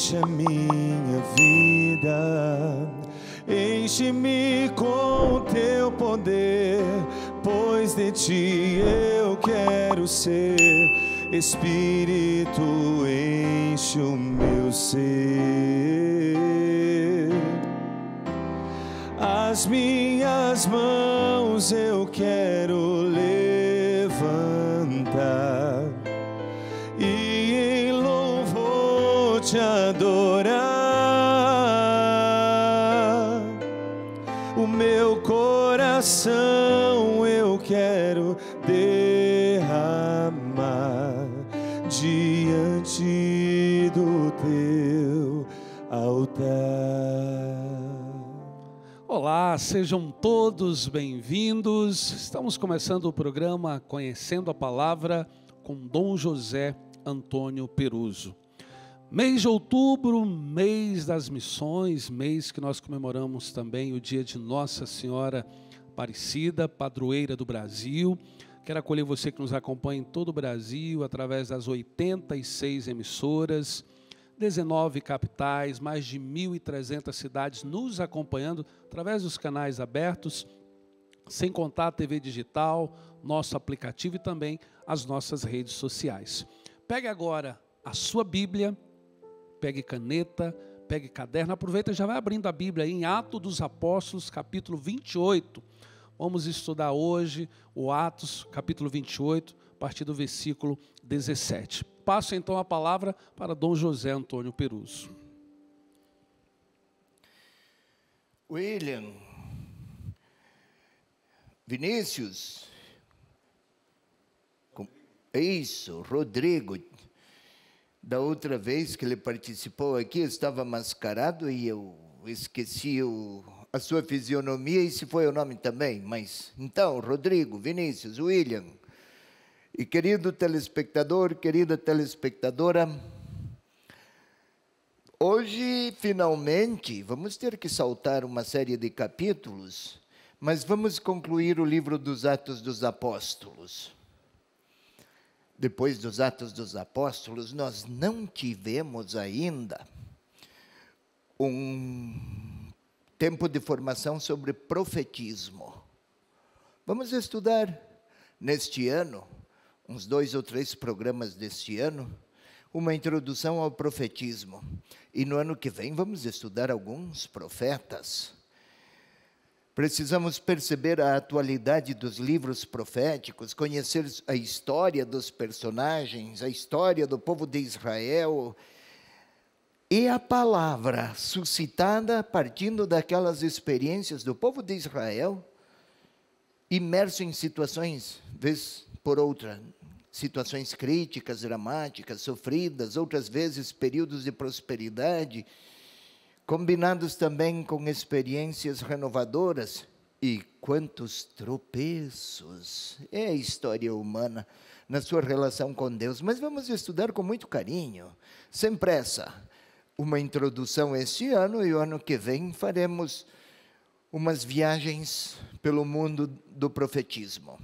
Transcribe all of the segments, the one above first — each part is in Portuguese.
enche a minha vida, enche-me com o teu poder, pois de ti eu quero ser. Espírito, enche o meu ser. As minhas mãos eu quero levantar e em louvor te adorar. O meu coração eu quero derramar diante do teu altar. Olá, sejam todos bem-vindos. Estamos começando o programa Conhecendo a Palavra com Dom José Antônio Peruso. Mês de outubro, mês das missões, mês que nós comemoramos também o dia de Nossa Senhora Aparecida, padroeira do Brasil. Quero acolher você que nos acompanha em todo o Brasil, através das 86 emissoras, 19 capitais, mais de 1.300 cidades nos acompanhando através dos canais abertos, sem contar a TV digital, nosso aplicativo e também as nossas redes sociais. Pegue agora a sua Bíblia, pegue caneta, pegue caderno, aproveita e já vai abrindo a Bíblia aí em Atos dos Apóstolos, capítulo 28. Vamos estudar hoje o Atos, capítulo 28, a partir do versículo 17. Passo então a palavra para Dom José Antônio Peruso. William, Vinícius, isso, Rodrigo, da outra vez que ele participou aqui, estava mascarado e eu esqueci a sua fisionomia e se foi o nome também, mas então, Rodrigo, Vinícius, William, e querido telespectador, querida telespectadora, hoje, finalmente, vamos ter que saltar uma série de capítulos, mas vamos concluir o livro dos Atos dos Apóstolos. Depois dos Atos dos Apóstolos, nós não tivemos ainda um tempo de formação sobre profetismo. Vamos estudar neste ano, uns 2 ou 3 programas deste ano, uma introdução ao profetismo. E no ano que vem vamos estudar alguns profetas. Precisamos perceber a atualidade dos livros proféticos, conhecer a história dos personagens, a história do povo de Israel e a palavra suscitada partindo daquelas experiências do povo de Israel, imerso em situações, vez por outra, situações críticas, dramáticas, sofridas, outras vezes períodos de prosperidade, combinados também com experiências renovadoras. E quantos tropeços! É a história humana na sua relação com Deus. Mas vamos estudar com muito carinho, sem pressa. Uma introdução este ano e o ano que vem faremos umas viagens pelo mundo do profetismo.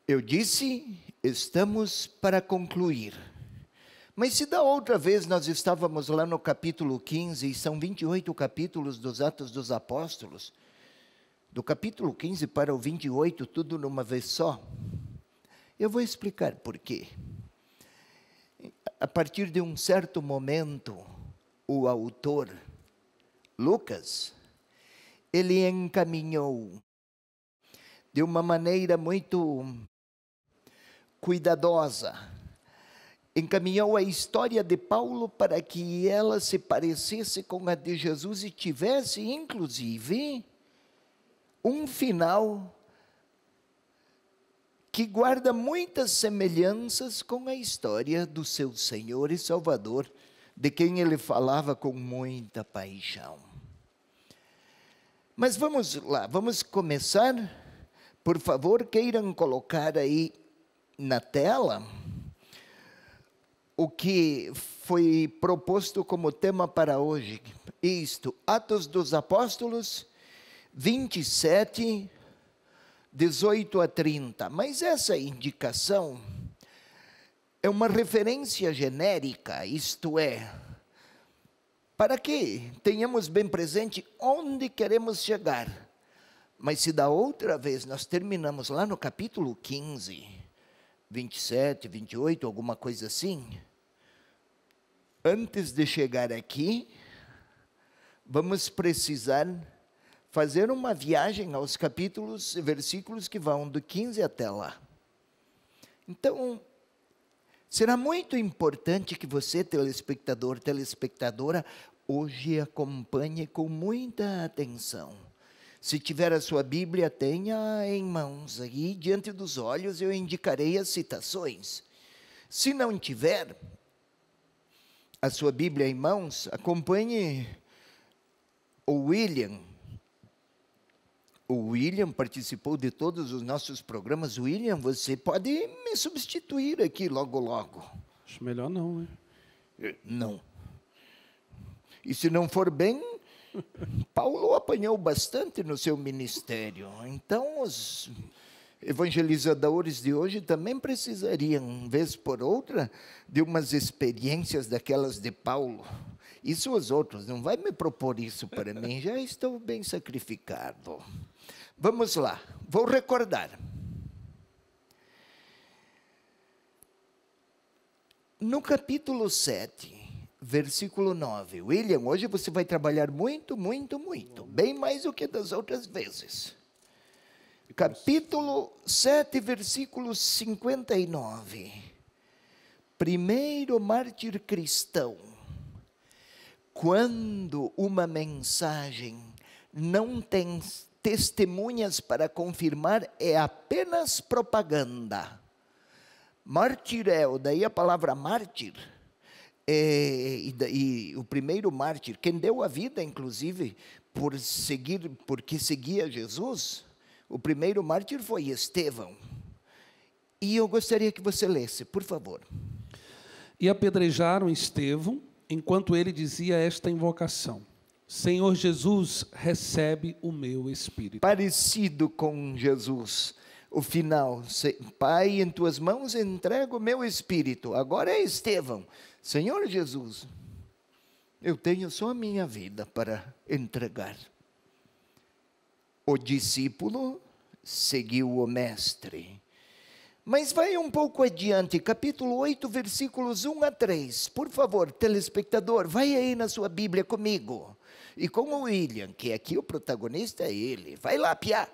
Eu disse, estamos para concluir. Mas se da outra vez nós estávamos lá no capítulo 15, e são 28 capítulos dos Atos dos Apóstolos, do capítulo 15 para o 28, tudo numa vez só, eu vou explicar por quê. A partir de um certo momento, o autor, Lucas, ele encaminhou de uma maneira muito cuidadosa, encaminhou a história de Paulo para que ela se parecesse com a de Jesus e tivesse, inclusive, um final que guarda muitas semelhanças com a história do seu Senhor e Salvador, de quem ele falava com muita paixão. Mas vamos lá, vamos começar. Por favor, queiram colocar aí na tela o que foi proposto como tema para hoje. Isto, Atos dos Apóstolos, 27, 18 a 30. Mas essa indicação é uma referência genérica, isto é, para que tenhamos bem presente onde queremos chegar. Mas se da outra vez nós terminamos lá no capítulo 15, 27, 28, alguma coisa assim, antes de chegar aqui, vamos precisar fazer uma viagem aos capítulos e versículos que vão do 15 até lá. Então, será muito importante que você, telespectador, telespectadora, hoje acompanhe com muita atenção. Se tiver a sua Bíblia, tenha em mãos aí, diante dos olhos, eu indicarei as citações. Se não tiver a sua Bíblia em mãos, acompanhe o William. O William participou de todos os nossos programas. William, você pode me substituir aqui logo, logo. Acho melhor não, hein? Não. E se não for bem, Paulo apanhou bastante no seu ministério. Então, os evangelizadores de hoje também precisariam, vez por outra, de umas experiências daquelas de Paulo. Isso os outros, não vai me propor isso para mim, já estou bem sacrificado. Vamos lá, vou recordar. No capítulo 7, versículo 9, William, hoje você vai trabalhar muito, muito, muito, bem mais do que das outras vezes. Capítulo 7, versículo 59. Primeiro mártir cristão. Quando uma mensagem não tem testemunhas para confirmar, é apenas propaganda. Martireu, daí a palavra mártir, e o primeiro mártir, quem deu a vida, inclusive, porque seguia Jesus, o primeiro mártir foi Estevão. E eu gostaria que você lesse, por favor. E apedrejaram Estevão, enquanto ele dizia esta invocação: Senhor Jesus, recebe o meu espírito. Parecido com Jesus, o final, Pai, em tuas mãos entrego o meu espírito. Agora é Estevão, Senhor Jesus, eu tenho só a minha vida para entregar. O discípulo seguiu o mestre. Mas vai um pouco adiante, capítulo 8, versículos 1 a 3. Por favor, telespectador, vai aí na sua Bíblia comigo. E com o William, que aqui o protagonista é ele. Vai lá, piá.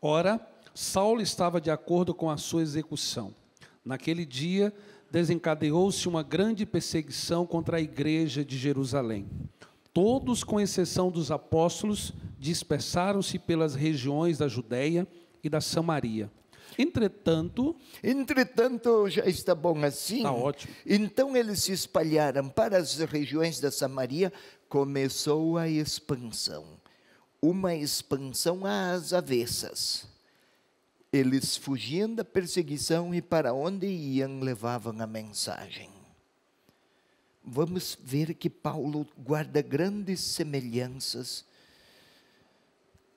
Ora, Saulo estava de acordo com a sua execução. Naquele dia, desencadeou-se uma grande perseguição contra a igreja de Jerusalém. Todos, com exceção dos apóstolos, dispersaram-se pelas regiões da Judéia e da Samaria. Entretanto, já está bom assim? Está ótimo. Então eles se espalharam para as regiões da Samaria, começou a expansão. Uma expansão às avessas. Eles fugiam da perseguição e para onde iam levavam a mensagem. Vamos ver que Paulo guarda grandes semelhanças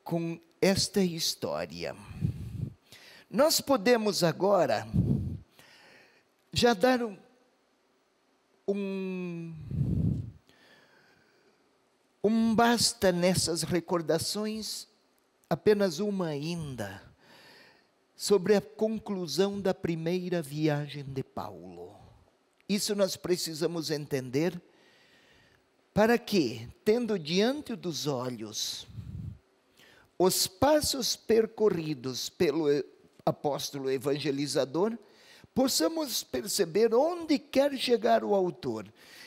com esta história. Nós podemos agora já dar um basta nessas recordações, apenas uma ainda, sobre a conclusão da primeira viagem de Paulo. Isso nós precisamos entender para que, tendo diante dos olhos os passos percorridos pelo apóstolo evangelizador, possamos perceber onde quer chegar o autor.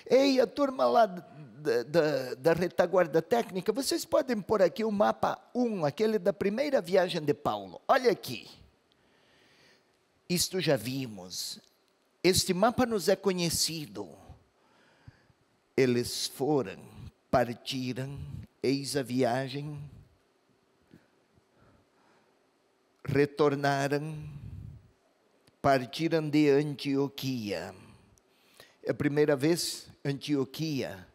Ei, a turma lá da retaguarda técnica, vocês podem pôr aqui o mapa 1, aquele da primeira viagem de Paulo. Olha aqui. Isto já vimos. Este mapa nos é conhecido. Eles foram, partiram, eis a viagem, retornaram, partiram de Antioquia. É a primeira vez, Antioquia,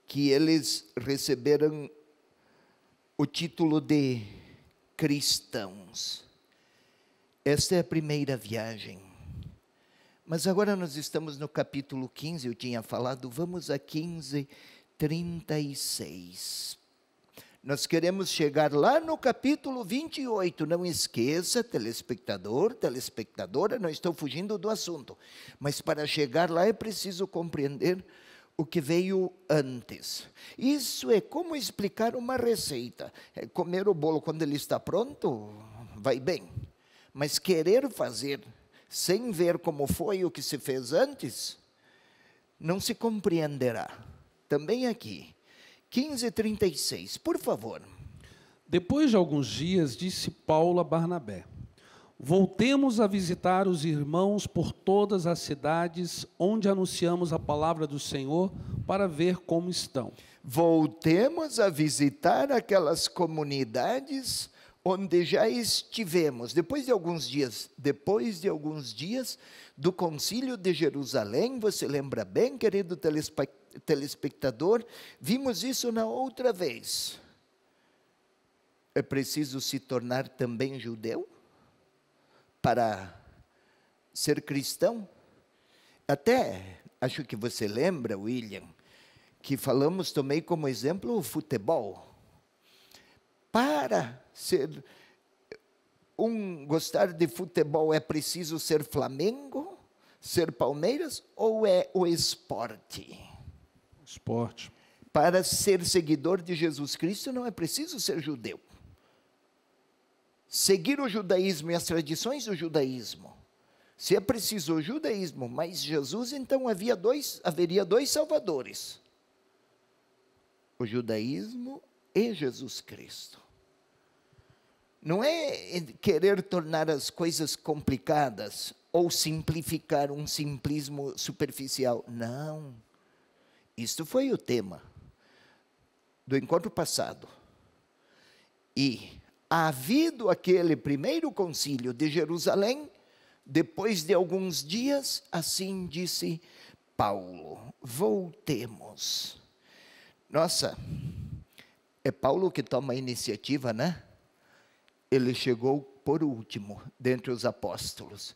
que eles receberam o título de cristãos. Esta é a primeira viagem. Mas agora nós estamos no capítulo 15, eu tinha falado, vamos a 15:36. Nós queremos chegar lá no capítulo 28, não esqueça, telespectador, telespectadora, não estou fugindo do assunto, mas para chegar lá é preciso compreender o que veio antes. Isso é como explicar uma receita. Comer o bolo quando ele está pronto, vai bem, mas querer fazer sem ver como foi o que se fez antes, não se compreenderá. Também aqui. 15:36, por favor. Depois de alguns dias, disse Paulo a Barnabé: voltemos a visitar os irmãos por todas as cidades onde anunciamos a palavra do Senhor, para ver como estão. Voltemos a visitar aquelas comunidades onde já estivemos. Depois de alguns dias do Concílio de Jerusalém, você lembra bem, querido telespectador, vimos isso na outra vez. É preciso se tornar também judeu para ser cristão? Até, acho que você lembra, William, que falamos, tomei como exemplo o futebol. Para gostar de futebol é preciso ser Flamengo, ser Palmeiras, ou é o esporte? Esporte. Para ser seguidor de Jesus Cristo não é preciso ser judeu. Seguir o judaísmo e as tradições do judaísmo. Se é preciso o judaísmo, mas Jesus, então haveria dois salvadores. O judaísmo e Jesus Cristo. Não é querer tornar as coisas complicadas ou simplificar um simplismo superficial. Não. Isto foi o tema do encontro passado. E, havido aquele primeiro concílio de Jerusalém, depois de alguns dias, assim disse Paulo: voltemos. Nossa, é Paulo que toma a iniciativa, né? Ele chegou por último, dentre os apóstolos,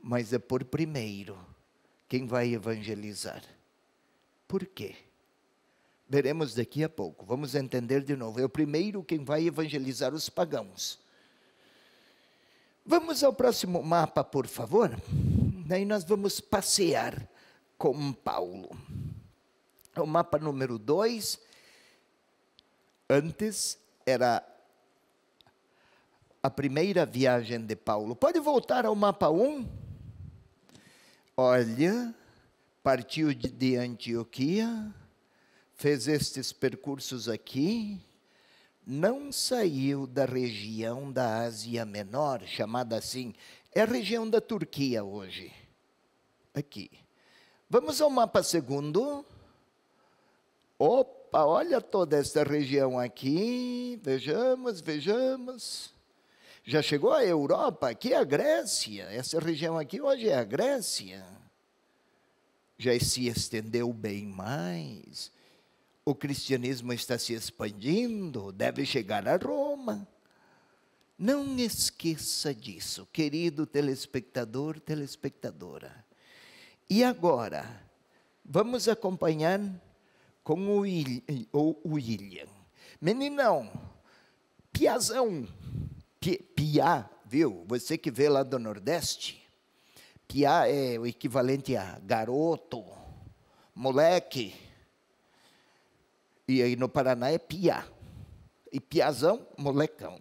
mas é por primeiro quem vai evangelizar. Por quê? Veremos daqui a pouco, vamos entender de novo. É o primeiro quem vai evangelizar os pagãos. Vamos ao próximo mapa, por favor. Daí nós vamos passear com Paulo. O mapa número 2, antes era a primeira viagem de Paulo. Pode voltar ao mapa 1? Olha, partiu de Antioquia, fez estes percursos aqui, não saiu da região da Ásia Menor, chamada assim, é a região da Turquia hoje, aqui. Vamos ao mapa 2. Opa, olha toda esta região aqui, vejamos. Já chegou a Europa, aqui é a Grécia, essa região aqui hoje é a Grécia. Já se estendeu bem mais. O cristianismo está se expandindo, deve chegar a Roma. Não esqueça disso, querido telespectador, telespectadora. E agora, vamos acompanhar com o William. Meninão, piazão, piá, viu? Você que vê lá do Nordeste, piá é o equivalente a garoto, moleque. E aí no Paraná é piá. E piazão, molecão.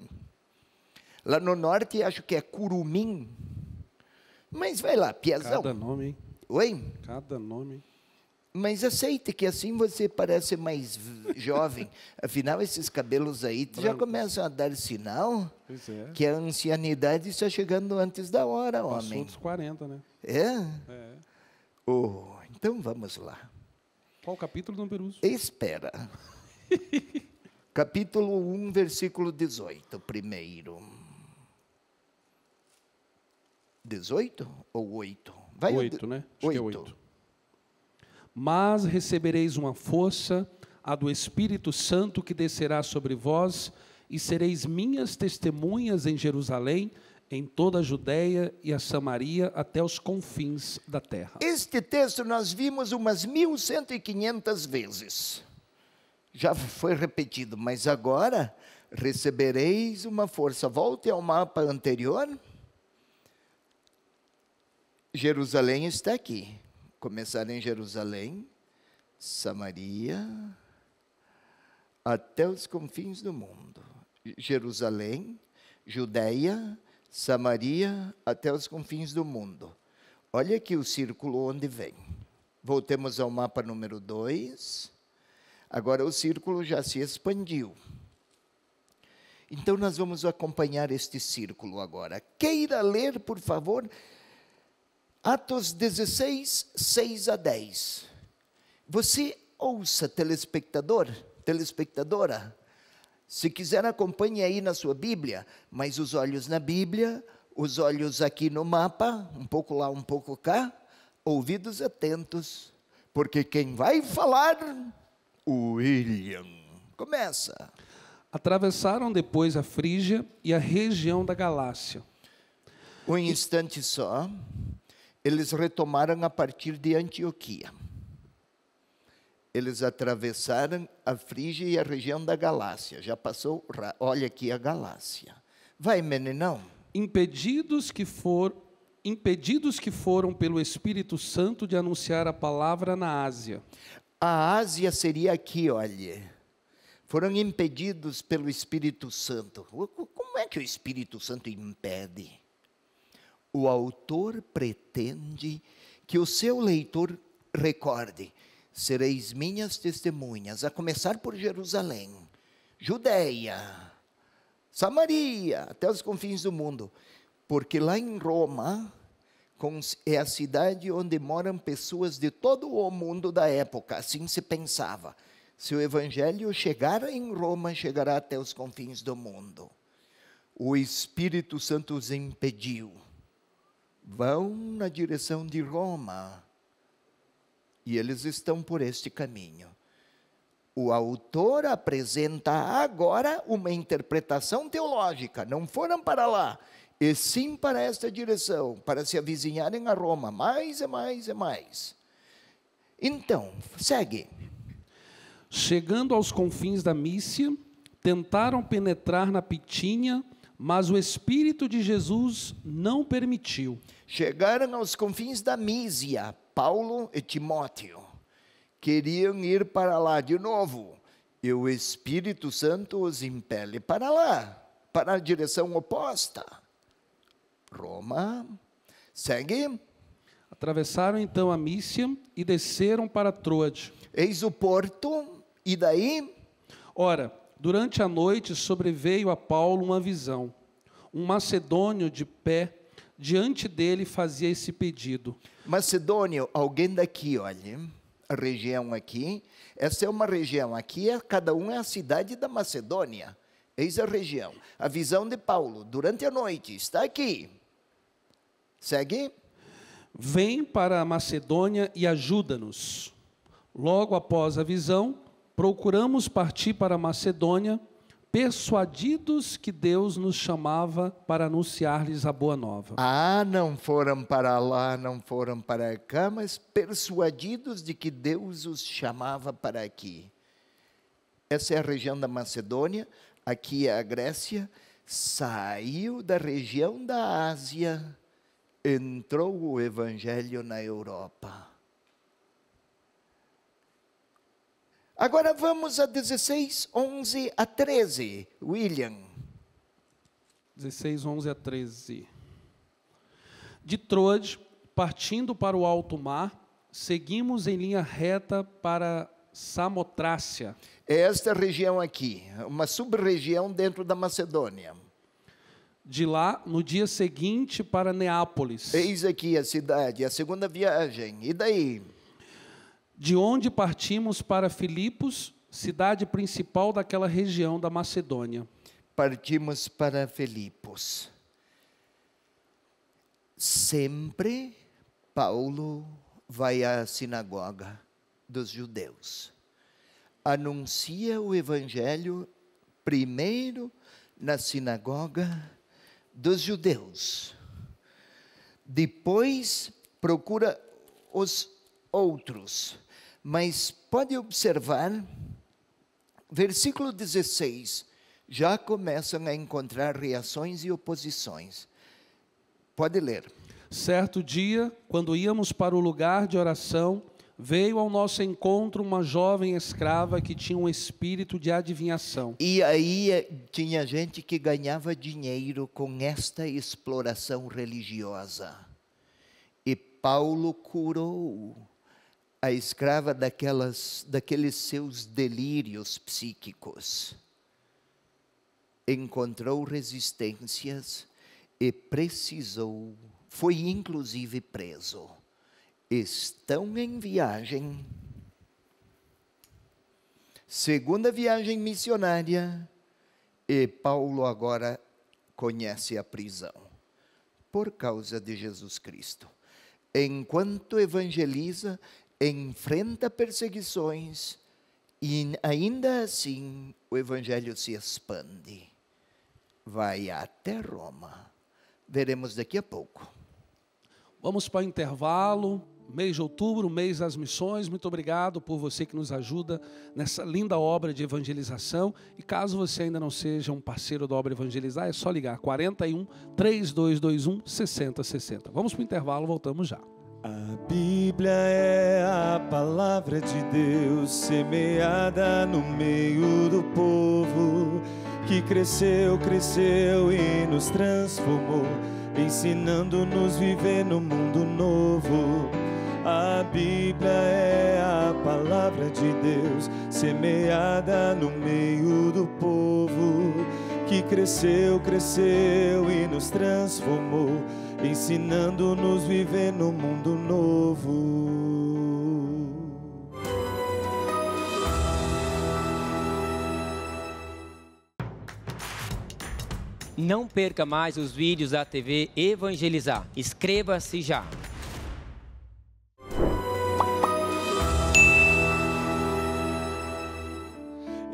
Lá no Norte acho que é curumim. Mas vai lá, piazão. Cada nome, hein? Oi? Cada nome. Mas aceite que assim você parece mais jovem. Afinal, esses cabelos aí já começam a dar sinal que a ancianidade está chegando antes da hora, homem. Passou dos 40, né? É? É. Oh, então vamos lá. Qual o capítulo, Dom Peruso? Espera. Capítulo 1, versículo 18, primeiro. 18 ou 8? Vai 8, né? Acho que é 8. 8. Mas recebereis uma força, a do Espírito Santo, que descerá sobre vós, e sereis minhas testemunhas em Jerusalém, em toda a Judéia e a Samaria até os confins da terra. Este texto nós vimos umas 1.100 vezes. Já foi repetido, mas agora recebereis uma força. Volte ao mapa anterior. Jerusalém está aqui. Começar em Jerusalém, Samaria, até os confins do mundo. Jerusalém, Judéia, Samaria, até os confins do mundo. Olha aqui o círculo onde vem. Voltemos ao mapa número 2. Agora o círculo já se expandiu. Então nós vamos acompanhar este círculo agora. Queira ler, por favor, Atos 16, 6 a 10. Você ouça, telespectador, telespectadora. Se quiser, acompanhe aí na sua Bíblia, mas os olhos na Bíblia, os olhos aqui no mapa, um pouco lá, um pouco cá, ouvidos atentos, porque quem vai falar, o William. Começa. Atravessaram depois a Frígia e a região da Galácia. Um instante só, eles retomaram a partir de Antioquia. Eles atravessaram a Frígia e a região da Galácia. Já passou, olha aqui a Galácia. Vai, meninão. Impedidos que foram pelo Espírito Santo de anunciar a palavra na Ásia. A Ásia seria aqui, olha. Foram impedidos pelo Espírito Santo. Como é que o Espírito Santo impede? O autor pretende que o seu leitor recorde: sereis minhas testemunhas, a começar por Jerusalém, Judéia, Samaria, até os confins do mundo. Porque lá em Roma, é a cidade onde moram pessoas de todo o mundo da época, assim se pensava. Se o evangelho chegar em Roma, chegará até os confins do mundo. O Espírito Santo os impediu. Vão na direção de Roma. E eles estão por este caminho. O autor apresenta agora uma interpretação teológica. Não foram para lá, e sim para esta direção, para se avizinharem a Roma. Mais e mais e mais. Então, segue. Chegando aos confins da Mísia, tentaram penetrar na Bitínia, mas o Espírito de Jesus não permitiu. Chegaram aos confins da Mísia, Paulo e Timóteo. Queriam ir para lá de novo, e o Espírito Santo os impele para lá, para a direção oposta. Roma, segue. Atravessaram então a Mísia e desceram para Troade. Eis o porto, e daí? Ora, durante a noite sobreveio a Paulo uma visão. Um macedônio de pé diante dele fazia esse pedido. Macedônio, alguém daqui, olha, a região aqui, essa é uma região, aqui cada um é a cidade da Macedônia. Eis a região. A visão de Paulo, durante a noite, está aqui. Segue. Vem para a Macedônia e ajuda-nos. Logo após a visão, procuramos partir para a Macedônia, persuadidos que Deus nos chamava para anunciar-lhes a boa nova. Ah, não foram para lá, não foram para cá, mas persuadidos de que Deus os chamava para aqui. Essa é a região da Macedônia, aqui é a Grécia, saiu da região da Ásia, entrou o Evangelho na Europa. Agora vamos a 16, 11 a 13. William. 16, 11 a 13. De Troade, partindo para o alto mar, seguimos em linha reta para Samotrácia. É esta região aqui, uma sub-região dentro da Macedônia. De lá, no dia seguinte, para Neápolis. Eis aqui a cidade, a segunda viagem. E daí? De onde partimos para Filipos, cidade principal daquela região da Macedônia. Partimos para Filipos. Sempre Paulo vai à sinagoga dos judeus. Anuncia o evangelho primeiro na sinagoga dos judeus. Depois procura os outros. Mas pode observar, versículo 16, já começam a encontrar reações e oposições. Pode ler. Certo dia, quando íamos para o lugar de oração, veio ao nosso encontro uma jovem escrava que tinha um espírito de adivinhação. E aí tinha gente que ganhava dinheiro com esta exploração religiosa. E Paulo curou a escrava daqueles seus delírios psíquicos. Encontrou resistências e precisou, foi inclusive preso. Estão em viagem, segunda viagem missionária, e Paulo agora conhece a prisão, por causa de Jesus Cristo. Enquanto evangeliza, enfrenta perseguições, e ainda assim o evangelho se expande. Vai até Roma. Veremos daqui a pouco. Vamos para o intervalo, mês de outubro, mês das missões. Muito obrigado por você que nos ajuda nessa linda obra de evangelização. E caso você ainda não seja um parceiro da obra Evangelizar, é só ligar 41 3221 6060. Vamos para o intervalo, voltamos já. A Bíblia é a palavra de Deus semeada no meio do povo, que cresceu, cresceu e nos transformou, ensinando-nos viver no mundo novo. A Bíblia é a palavra de Deus semeada no meio do povo, que cresceu, cresceu e nos transformou, ensinando-nos viver no mundo novo. Não perca mais os vídeos da TV Evangelizar. Inscreva-se já.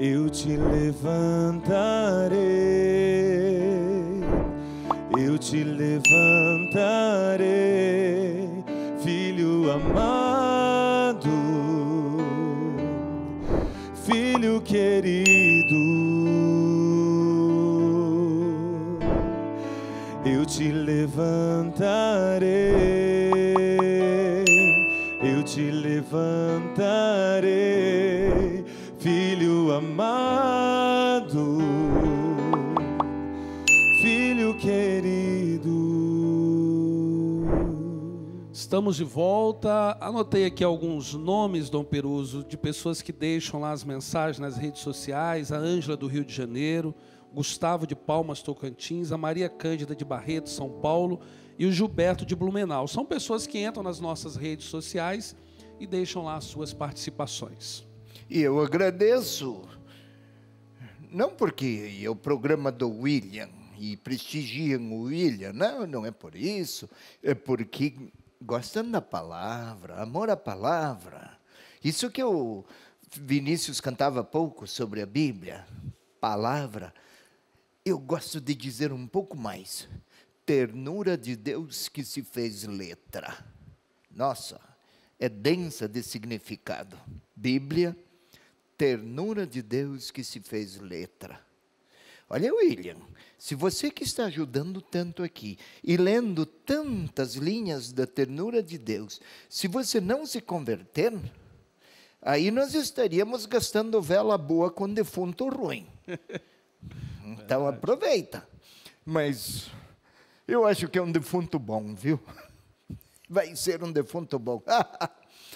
Eu te levantarei, eu te levantarei, filho amado, filho querido. Eu te levantarei, eu te levantarei, filho amado, filho querido. Estamos de volta. Anotei aqui alguns nomes, Dom Peruso, de pessoas que deixam lá as mensagens nas redes sociais. A Ângela do Rio de Janeiro, Gustavo de Palmas, Tocantins, a Maria Cândida de Barreto, São Paulo, e o Gilberto de Blumenau. São pessoas que entram nas nossas redes sociais e deixam lá as suas participações. E eu agradeço, não porque é o programa do William e prestigiam o William, não é por isso, é porque gostam da palavra, amor à palavra. Isso que o Vinícius cantava pouco sobre a Bíblia, palavra. Eu gosto de dizer um pouco mais, ternura de Deus que se fez letra. Nossa, é densa de significado. Bíblia, ternura de Deus que se fez letra. Olha, William, se você que está ajudando tanto aqui e lendo tantas linhas da ternura de Deus, se você não se converter, aí nós estaríamos gastando vela boa com defunto ruim. Então aproveita. Mas eu acho que é um defunto bom, viu? Vai ser um defunto bom.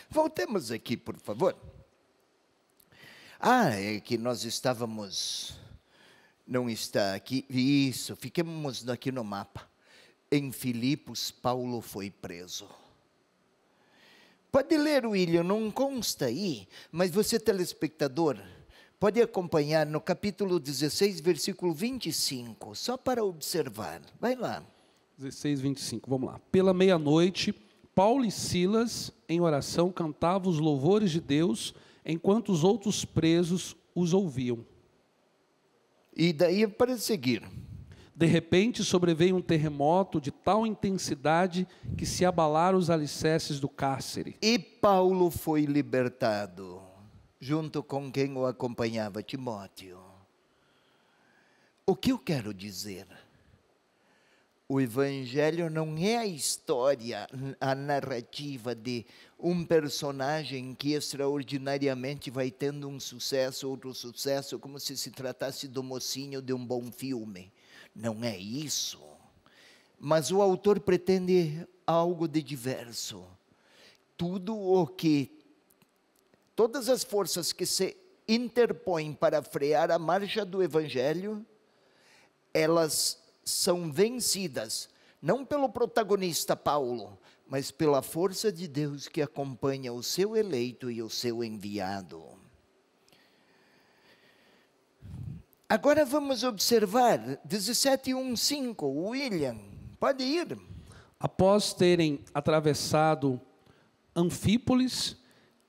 Voltemos aqui, por favor. É que nós estávamos... Não está aqui. Isso, fiquemos aqui no mapa. Em Filipos, Paulo foi preso. Pode ler, William, não consta aí, mas você, telespectador, pode acompanhar no capítulo 16, versículo 25, só para observar. Vai lá. 16, 25, vamos lá. Pela meia-noite, Paulo e Silas, em oração, cantavam os louvores de Deus, enquanto os outros presos os ouviam. E daí para seguir. De repente sobreveio um terremoto de tal intensidade que se abalaram os alicerces do cárcere. E Paulo foi libertado, junto com quem o acompanhava, Timóteo. O que eu quero dizer? O Evangelho não é a história, a narrativa de um personagem que extraordinariamente vai tendo um sucesso, outro sucesso, como se tratasse do mocinho de um bom filme. Não é isso. Mas o autor pretende algo de diverso. Todas as forças que se interpõem para frear a marcha do Evangelho, elas são vencidas, não pelo protagonista Paulo, mas pela força de Deus que acompanha o seu eleito e o seu enviado. Agora vamos observar 17:1-5, William, pode ir. Após terem atravessado Anfípolis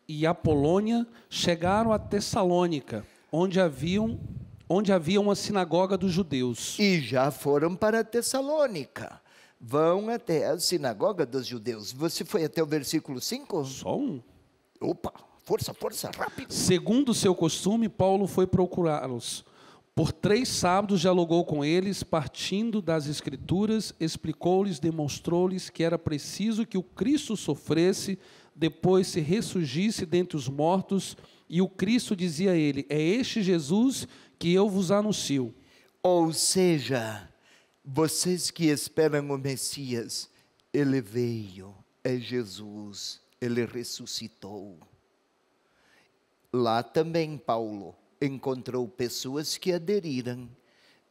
e Apolônia, chegaram a Tessalônica, onde havia uma sinagoga dos judeus. E já foram para Tessalônica. Vão até a sinagoga dos judeus. Você foi até o versículo 5? Só um. Opa, força, rápido. Segundo o seu costume, Paulo foi procurá-los. Por 3 sábados dialogou com eles, partindo das Escrituras, explicou-lhes, demonstrou-lhes que era preciso que o Cristo sofresse, depois se ressurgisse dentre os mortos, e o Cristo dizia a ele: é este Jesus que eu vos anuncio. Ou seja, vocês que esperam o Messias, ele veio, é Jesus, ele ressuscitou. Lá também Paulo encontrou pessoas que aderiram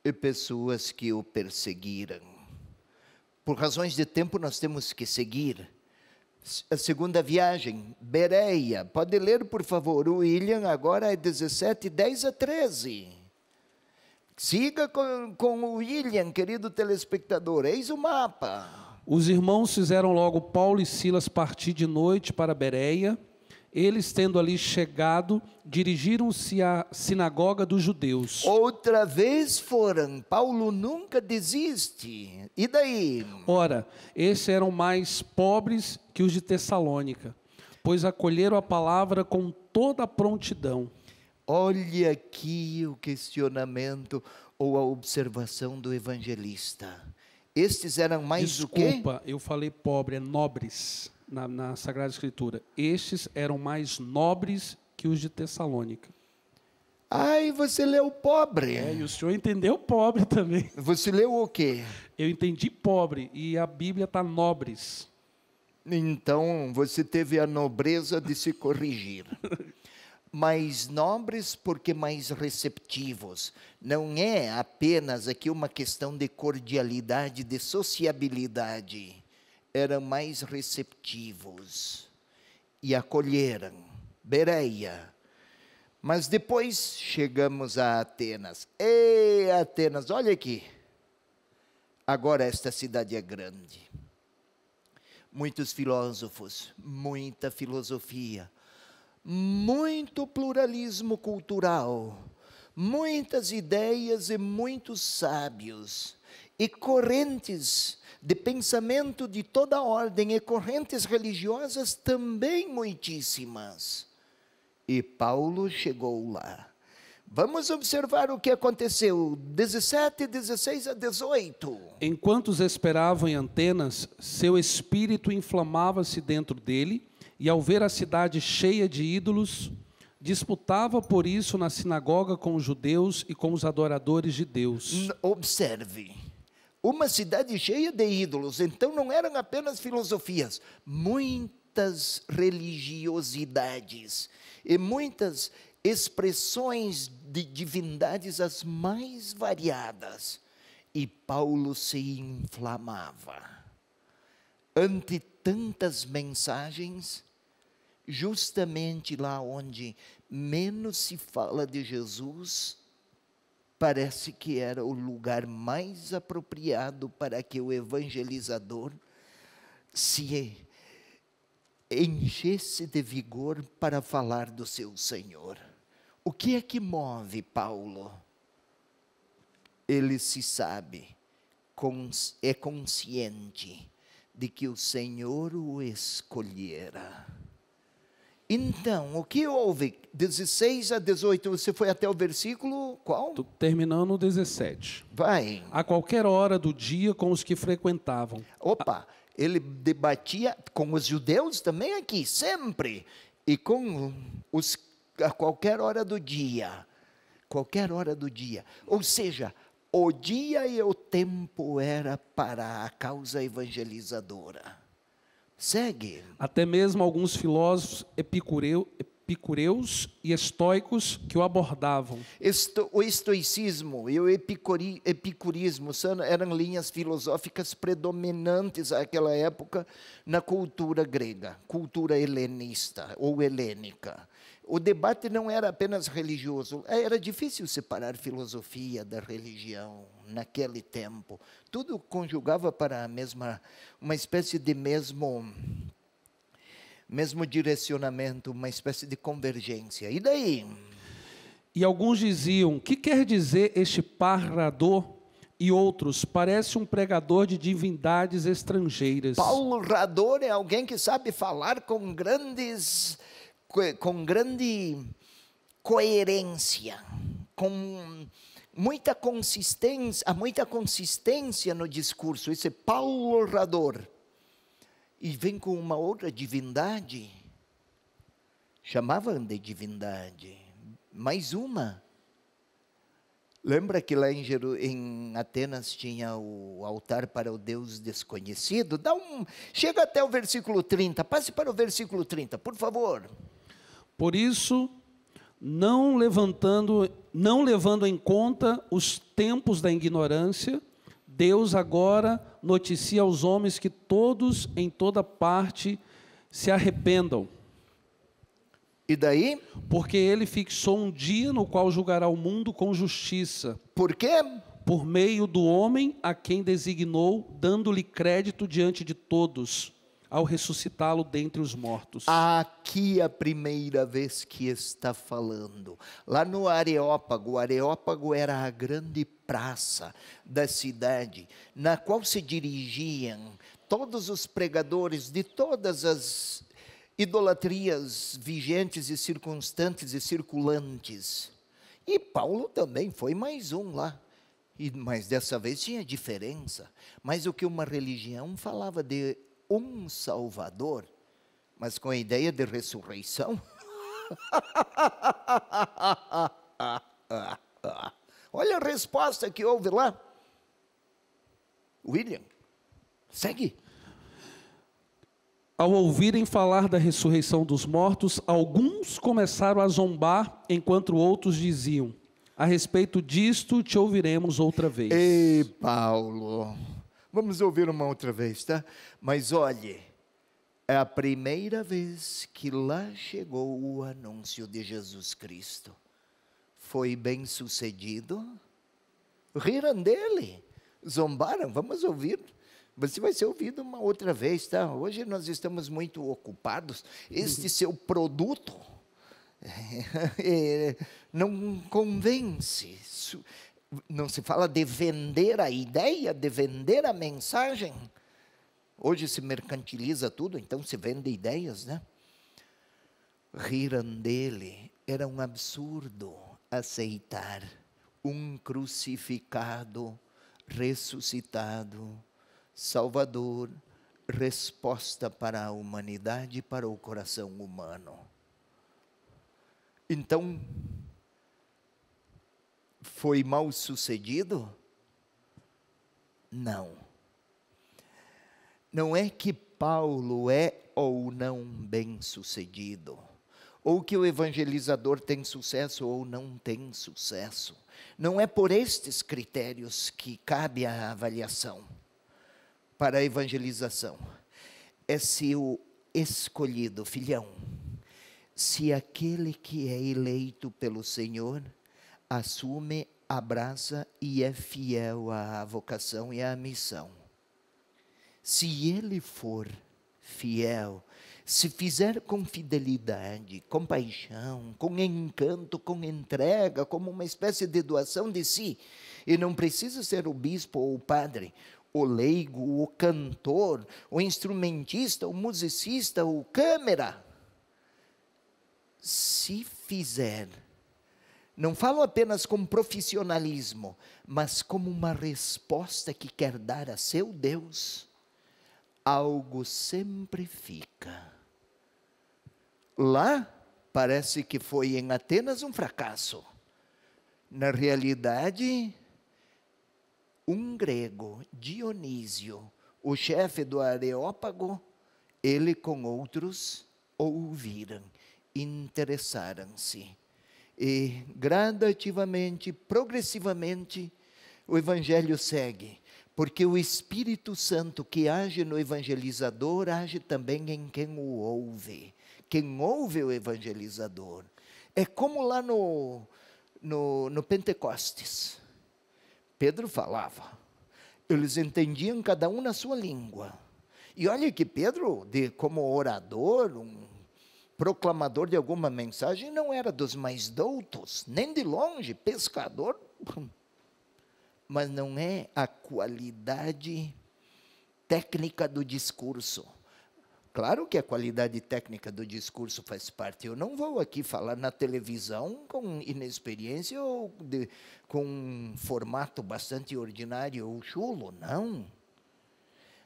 e pessoas que o perseguiram. Por razões de tempo nós temos que seguir. A segunda viagem, Bereia. Pode ler, por favor, o William, agora é 17:10-13. Siga com o William, querido telespectador, eis o mapa. Os irmãos fizeram logo Paulo e Silas partir de noite para Bereia. Eles, tendo ali chegado, dirigiram-se à sinagoga dos judeus. Outra vez foram, Paulo nunca desiste. E daí? Ora, esses eram mais pobres que os de Tessalônica, pois acolheram a palavra com toda a prontidão. Olha aqui o questionamento ou a observação do evangelista. Estes eram mais o quê? Desculpa, eu falei pobre, é nobres. Na Sagrada Escritura, estes eram mais nobres que os de Tessalônica. Ai, você leu pobre. E o senhor entendeu pobre também. Você leu o quê? Eu entendi pobre, e a Bíblia está nobres. Então, você teve a nobreza de se corrigir. Mais nobres porque mais receptivos. Não é apenas aqui uma questão de cordialidade, de sociabilidade. Eram mais receptivos e acolheram Bereia. Mas depois chegamos a Atenas. Ei, Atenas, olha aqui. Agora esta cidade é grande. Muitos filósofos, muita filosofia, muito pluralismo cultural, muitas ideias e muitos sábios, e correntes de pensamento de toda ordem, e correntes religiosas também muitíssimas. E Paulo chegou lá. Vamos observar o que aconteceu, 17:16-18. Enquanto os esperavam em Atenas, seu espírito inflamava-se dentro dele, e ao ver a cidade cheia de ídolos, disputava por isso na sinagoga com os judeus e com os adoradores de Deus. Observe, uma cidade cheia de ídolos, então não eram apenas filosofias, muitas religiosidades e muitas expressões de divindades as mais variadas. E Paulo se inflamava ante tantas mensagens, justamente lá onde menos se fala de Jesus, parece que era o lugar mais apropriado para que o evangelizador se enchesse de vigor para falar do seu Senhor. O que é que move Paulo? Ele se sabe é consciente de que o Senhor o escolhera. Então, o que houve? 16 a 18, você foi até o versículo qual? Tô terminando o 17. Vai. A qualquer hora do dia com os que frequentavam. Opa, ele debatia com os judeus também aqui, sempre. E com os, a qualquer hora do dia. Qualquer hora do dia. Ou seja, o dia e o tempo era para a causa evangelizadora. Segue. Até mesmo alguns filósofos epicureus e estoicos que o abordavam. O estoicismo e o epicurismo eram linhas filosóficas predominantes naquela época na cultura grega, cultura helenista ou helênica. O debate não era apenas religioso, era difícil separar filosofia da religião naquele tempo. Tudo conjugava para uma espécie de mesmo direcionamento, uma espécie de convergência. E daí? E alguns diziam: que quer dizer este parrador? E outros: parece um pregador de divindades estrangeiras. Parrador é alguém que sabe falar com grande coerência, com muita consistência no discurso. Esse parrador. E vem com uma outra divindade, chamavam de divindade, mais uma. Lembra que lá em Atenas tinha o altar para o Deus desconhecido? Chega até o versículo 30, passe para o versículo 30, por favor. Por isso, não levando em conta os tempos da ignorância, Deus agora noticia aos homens que todos, em toda parte, se arrependam. E daí? Porque ele fixou um dia no qual julgará o mundo com justiça. Por quê? Por meio do homem a quem designou, dando-lhe crédito diante de todos, ao ressuscitá-lo dentre os mortos. Aqui é a primeira vez que está falando. Lá no Areópago, o Areópago era a grande praça da cidade, na qual se dirigiam todos os pregadores de todas as idolatrias vigentes e circunstantes e circulantes. E Paulo também foi mais um lá. Mas dessa vez tinha diferença. Mas o que uma religião falava de um Salvador, mas com a ideia de ressurreição. Olha a resposta que houve lá. William, segue. Ao ouvirem falar da ressurreição dos mortos, alguns começaram a zombar, enquanto outros diziam: a respeito disto te ouviremos outra vez. Ei, Paulo, vamos ouvir uma outra vez, tá? Mas olhe, é a primeira vez que lá chegou o anúncio de Jesus Cristo. Foi bem sucedido? Riram dele, zombaram, vamos ouvir. Você vai ser ouvido uma outra vez, tá? Hoje nós estamos muito ocupados. Este seu produto não convence. Não se fala de vender a ideia, de vender a mensagem. Hoje se mercantiliza tudo, então se vende ideias, né? Riram dele. Era um absurdo aceitar um crucificado, ressuscitado, Salvador, resposta para a humanidade e para o coração humano. Então, foi mal sucedido? Não. Não é que Paulo é ou não bem sucedido, ou que o evangelizador tem sucesso ou não tem sucesso. Não é por estes critérios que cabe a avaliação para a evangelização. É se o escolhido, filhão, se aquele que é eleito pelo Senhor assume, abraça e é fiel à vocação e à missão. Se ele for fiel, se fizer com fidelidade, com paixão, com encanto, com entrega, como uma espécie de doação de si, e não precisa ser o bispo ou o padre, o leigo, o cantor, o instrumentista, o musicista, o câmera. Se fizer, não falo apenas com profissionalismo, mas como uma resposta que quer dar a seu Deus, algo sempre fica. Lá, parece que foi em Atenas um fracasso. Na realidade, um grego, Dionísio, o chefe do Areópago, ele com outros ouviram, interessaram-se. E gradativamente, progressivamente, o Evangelho segue. Porque o Espírito Santo que age no evangelizador, age também em quem o ouve. Quem ouve o evangelizador. É como lá no Pentecostes. Pedro falava. Eles entendiam cada um na sua língua. E olha que Pedro, como orador, um proclamador de alguma mensagem, não era dos mais doutos, nem de longe, pescador. Mas não é a qualidade técnica do discurso. Claro que a qualidade técnica do discurso faz parte. Eu não vou aqui falar na televisão com inexperiência ou com um formato bastante ordinário ou chulo, não.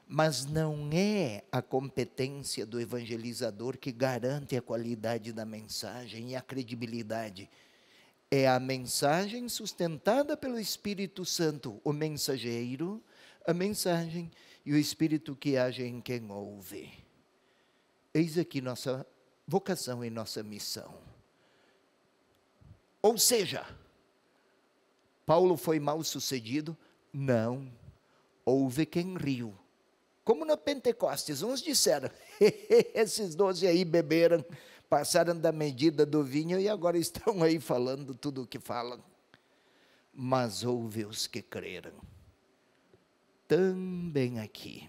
Mas não é a competência do evangelizador que garante a qualidade da mensagem e a credibilidade. É a mensagem sustentada pelo Espírito Santo, o mensageiro, a mensagem e o Espírito que age em quem ouve. Eis aqui nossa vocação e nossa missão. Ou seja, Paulo foi mal sucedido? Não. Houve quem riu. Como no Pentecostes, uns disseram, esses 12 aí beberam, passaram da medida do vinho e agora estão aí falando tudo o que falam. Mas houve os que creram. Também aqui.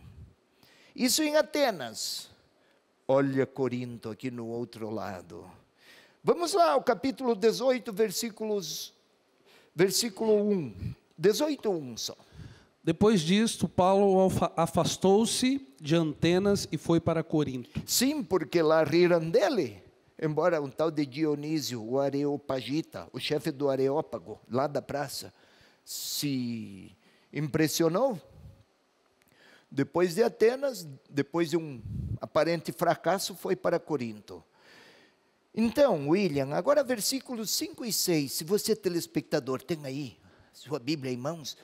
Isso em Atenas. Olha Corinto aqui no outro lado. Vamos lá, o capítulo 18, versículo 1. 18:1 só. Depois disto, Paulo afastou-se de Atenas e foi para Corinto. Sim, porque lá riram dele. Embora um tal de Dionísio, o Areopagita, o chefe do Areópago, lá da praça, se impressionou. Depois de Atenas, depois de um aparente fracasso, foi para Corinto. Então, William, agora versículos 5 e 6, se você telespectador tem aí sua Bíblia em mãos,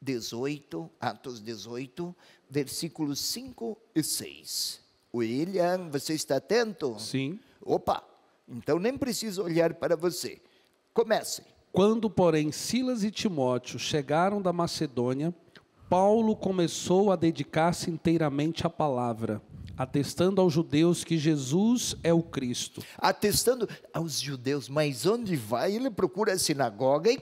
18, Atos 18, versículos 5 e 6. William, você está atento? Sim. Opa, então nem preciso olhar para você. Comece. Quando, porém, Silas e Timóteo chegaram da Macedônia, Paulo começou a dedicar-se inteiramente à palavra, atestando aos judeus que Jesus é o Cristo. Atestando aos judeus, mas onde vai? Ele procura a sinagoga e...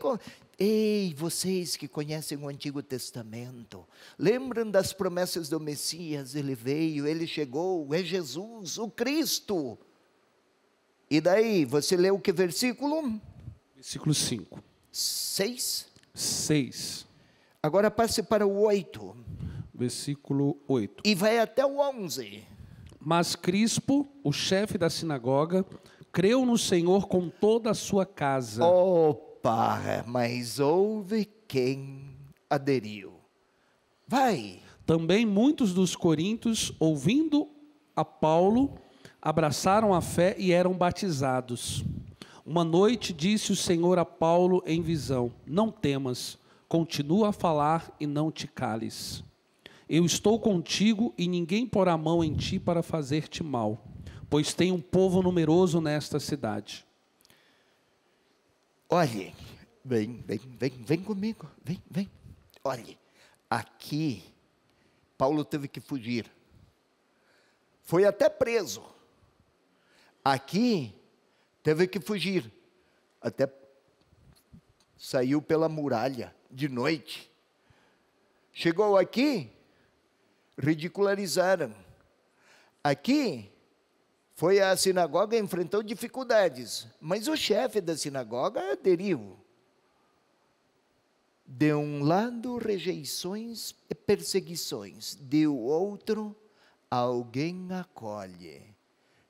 Ei, vocês que conhecem o Antigo Testamento, lembram das promessas do Messias? Ele veio, ele chegou, é Jesus, o Cristo. E daí, você leu que versículo? Versículo 5. 6. 6. Agora passe para o 8. Versículo 8. E vai até o 11. Mas Crispo, o chefe da sinagoga, creu no Senhor com toda a sua casa. Opa, mas houve quem aderiu. Vai. Também muitos dos coríntios, ouvindo a Paulo, abraçaram a fé e eram batizados. Uma noite disse o Senhor a Paulo em visão: não temas, continua a falar e não te cales. Eu estou contigo e ninguém porá a mão em ti para fazer-te mal, pois tem um povo numeroso nesta cidade. Olhe, vem comigo, vem. Olhe, aqui, Paulo teve que fugir. Foi até preso. Aqui, teve que fugir. Até saiu pela muralha de noite. Chegou aqui, ridicularizaram. Aqui, Foi à sinagoga e enfrentou dificuldades, mas o chefe da sinagoga aderiu. De um lado, rejeições e perseguições, de outro, alguém acolhe.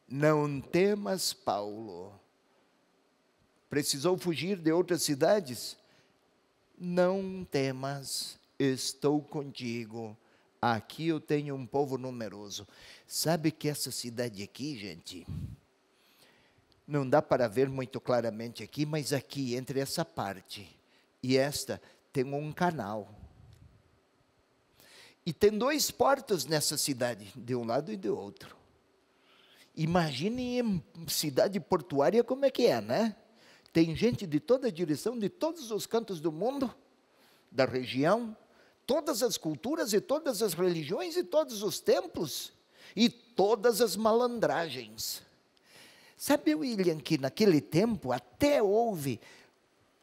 Não temas, Paulo. Precisou fugir de outras cidades? Não temas, estou contigo. Aqui eu tenho um povo numeroso. Sabe que essa cidade aqui, gente, não dá para ver muito claramente aqui, mas aqui, entre essa parte e esta, tem um canal. E tem 2 portos nessa cidade, de um lado e do outro. Imagine em cidade portuária como é que é, né? Tem gente de toda a direção, de todos os cantos do mundo, da região, todas as culturas e todas as religiões e todos os templos e todas as malandragens. Sabe, William, que naquele tempo até houve,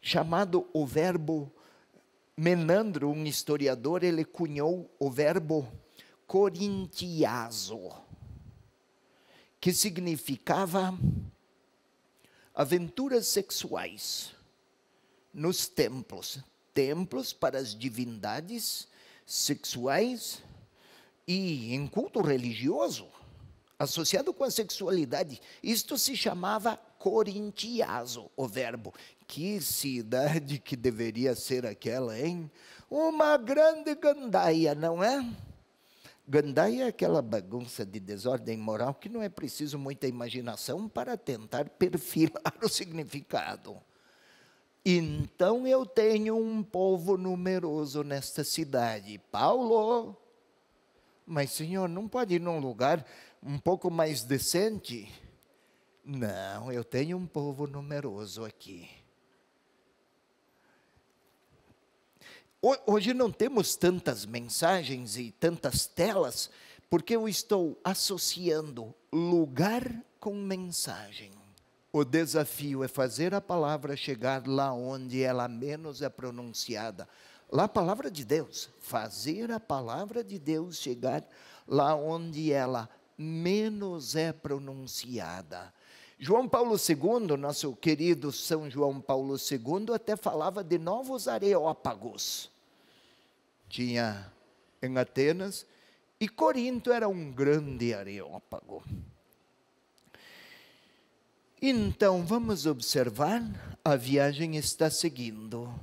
chamado o verbo Menandro, um historiador, ele cunhou o verbo corintiazo, que significava aventuras sexuais nos templos. Templos para as divindades sexuais e em culto religioso, associado com a sexualidade. Isto se chamava corintiazo, o verbo. Que cidade que deveria ser aquela, hein? Uma grande gandaia, não é? Gandaia é aquela bagunça de desordem moral que não é preciso muita imaginação para tentar perfilar o significado. Então eu tenho um povo numeroso nesta cidade. Paulo, mas senhor, não pode ir num lugar um pouco mais decente? Não, eu tenho um povo numeroso aqui. Hoje não temos tantas mensagens e tantas telas, porque eu estou associando lugar com mensagem. O desafio é fazer a palavra chegar lá onde ela menos é pronunciada. Lá a palavra de Deus, fazer a palavra de Deus chegar lá onde ela menos é pronunciada. João Paulo II, nosso querido São João Paulo II, até falava de novos areópagos. Tinha em Atenas, e Corinto era um grande areópago. Então, vamos observar, a viagem está seguindo.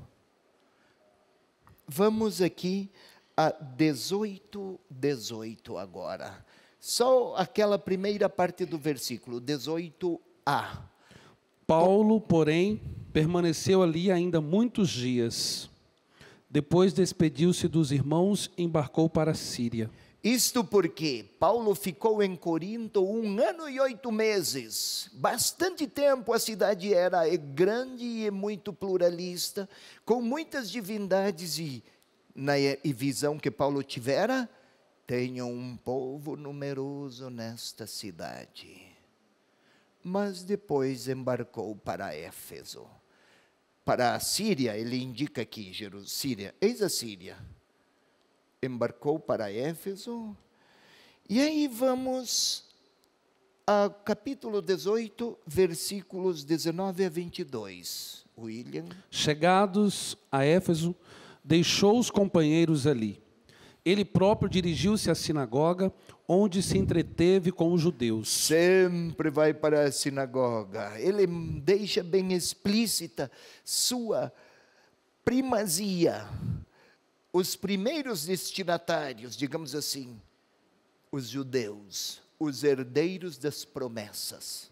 Vamos aqui a 18 agora. Só aquela primeira parte do versículo, 18a. Paulo, porém, permaneceu ali ainda muitos dias. Depois despediu-se dos irmãos e embarcou para a Síria. Isto porque Paulo ficou em Corinto 1 ano e 8 meses. Bastante tempo. A cidade era grande e muito pluralista, com muitas divindades, e na visão que Paulo tivera, tenho um povo numeroso nesta cidade. Mas depois embarcou para Éfeso. Para a Síria, ele indica aqui, Síria, eis a Síria. Embarcou para Éfeso. E aí vamos ao capítulo 18, versículos 19 a 22. William. Chegados a Éfeso, deixou os companheiros ali. Ele próprio dirigiu-se à sinagoga, onde se entreteve com os judeus. Sempre vai para a sinagoga. Ele deixa bem explícita sua primazia. Os primeiros destinatários, digamos assim, os judeus, os herdeiros das promessas.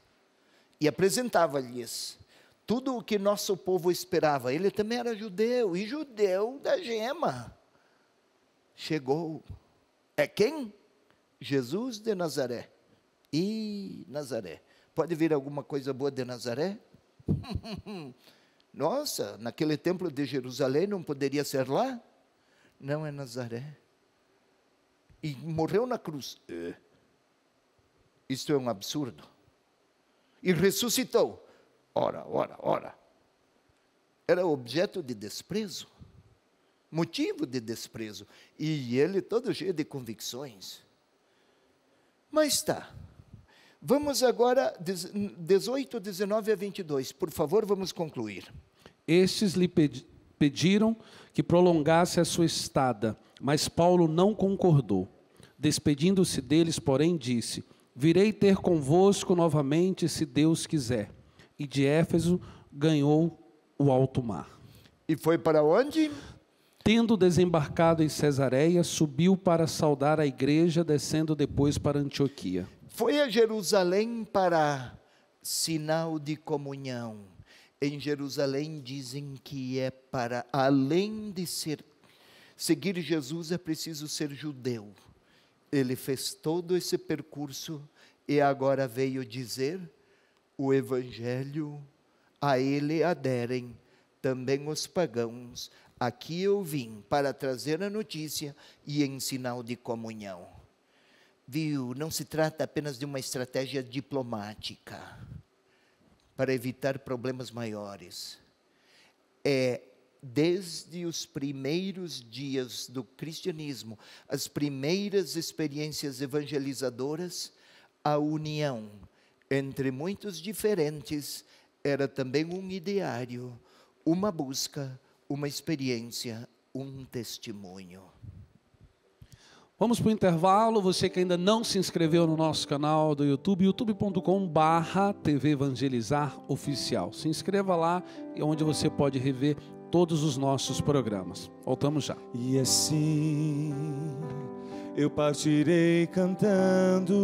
E apresentava-lhes tudo o que nosso povo esperava. Ele também era judeu, e judeu da gema. Chegou. É quem? Jesus de Nazaré. E Nazaré. Pode vir alguma coisa boa de Nazaré? Nossa, naquele templo de Jerusalém não poderia ser lá? Não, é Nazaré. E morreu na cruz. Isto é um absurdo. E ressuscitou. Ora. Era objeto de desprezo. Motivo de desprezo. E ele todo cheio de convicções. Mas tá. Vamos agora, 18, 19 a 22. Por favor, vamos concluir. Estes lhe pediram que prolongasse a sua estada, mas Paulo não concordou. Despedindo-se deles, porém, disse: virei ter convosco novamente, se Deus quiser. E de Éfeso ganhou o alto mar. E foi para onde? Tendo desembarcado em Cesareia, subiu para saudar a igreja, descendo depois para Antioquia. Foi a Jerusalém para sinal de comunhão. Em Jerusalém dizem que é para, além de seguir Jesus, é preciso ser judeu. Ele fez todo esse percurso e agora veio dizer o evangelho, a ele aderem também os pagãos. Aqui eu vim para trazer a notícia e em sinal de comunhão. Viu, não se trata apenas de uma estratégia diplomática para evitar problemas maiores. É desde os primeiros dias do cristianismo, as primeiras experiências evangelizadoras, a união entre muitos diferentes era também um ideário, uma busca, uma experiência, um testemunho. Vamos para o intervalo. Você que ainda não se inscreveu no nosso canal do YouTube, youtube.com/TV Evangelizar Oficial. Se inscreva lá, onde você pode rever todos os nossos programas. Voltamos já. E assim eu partirei cantando,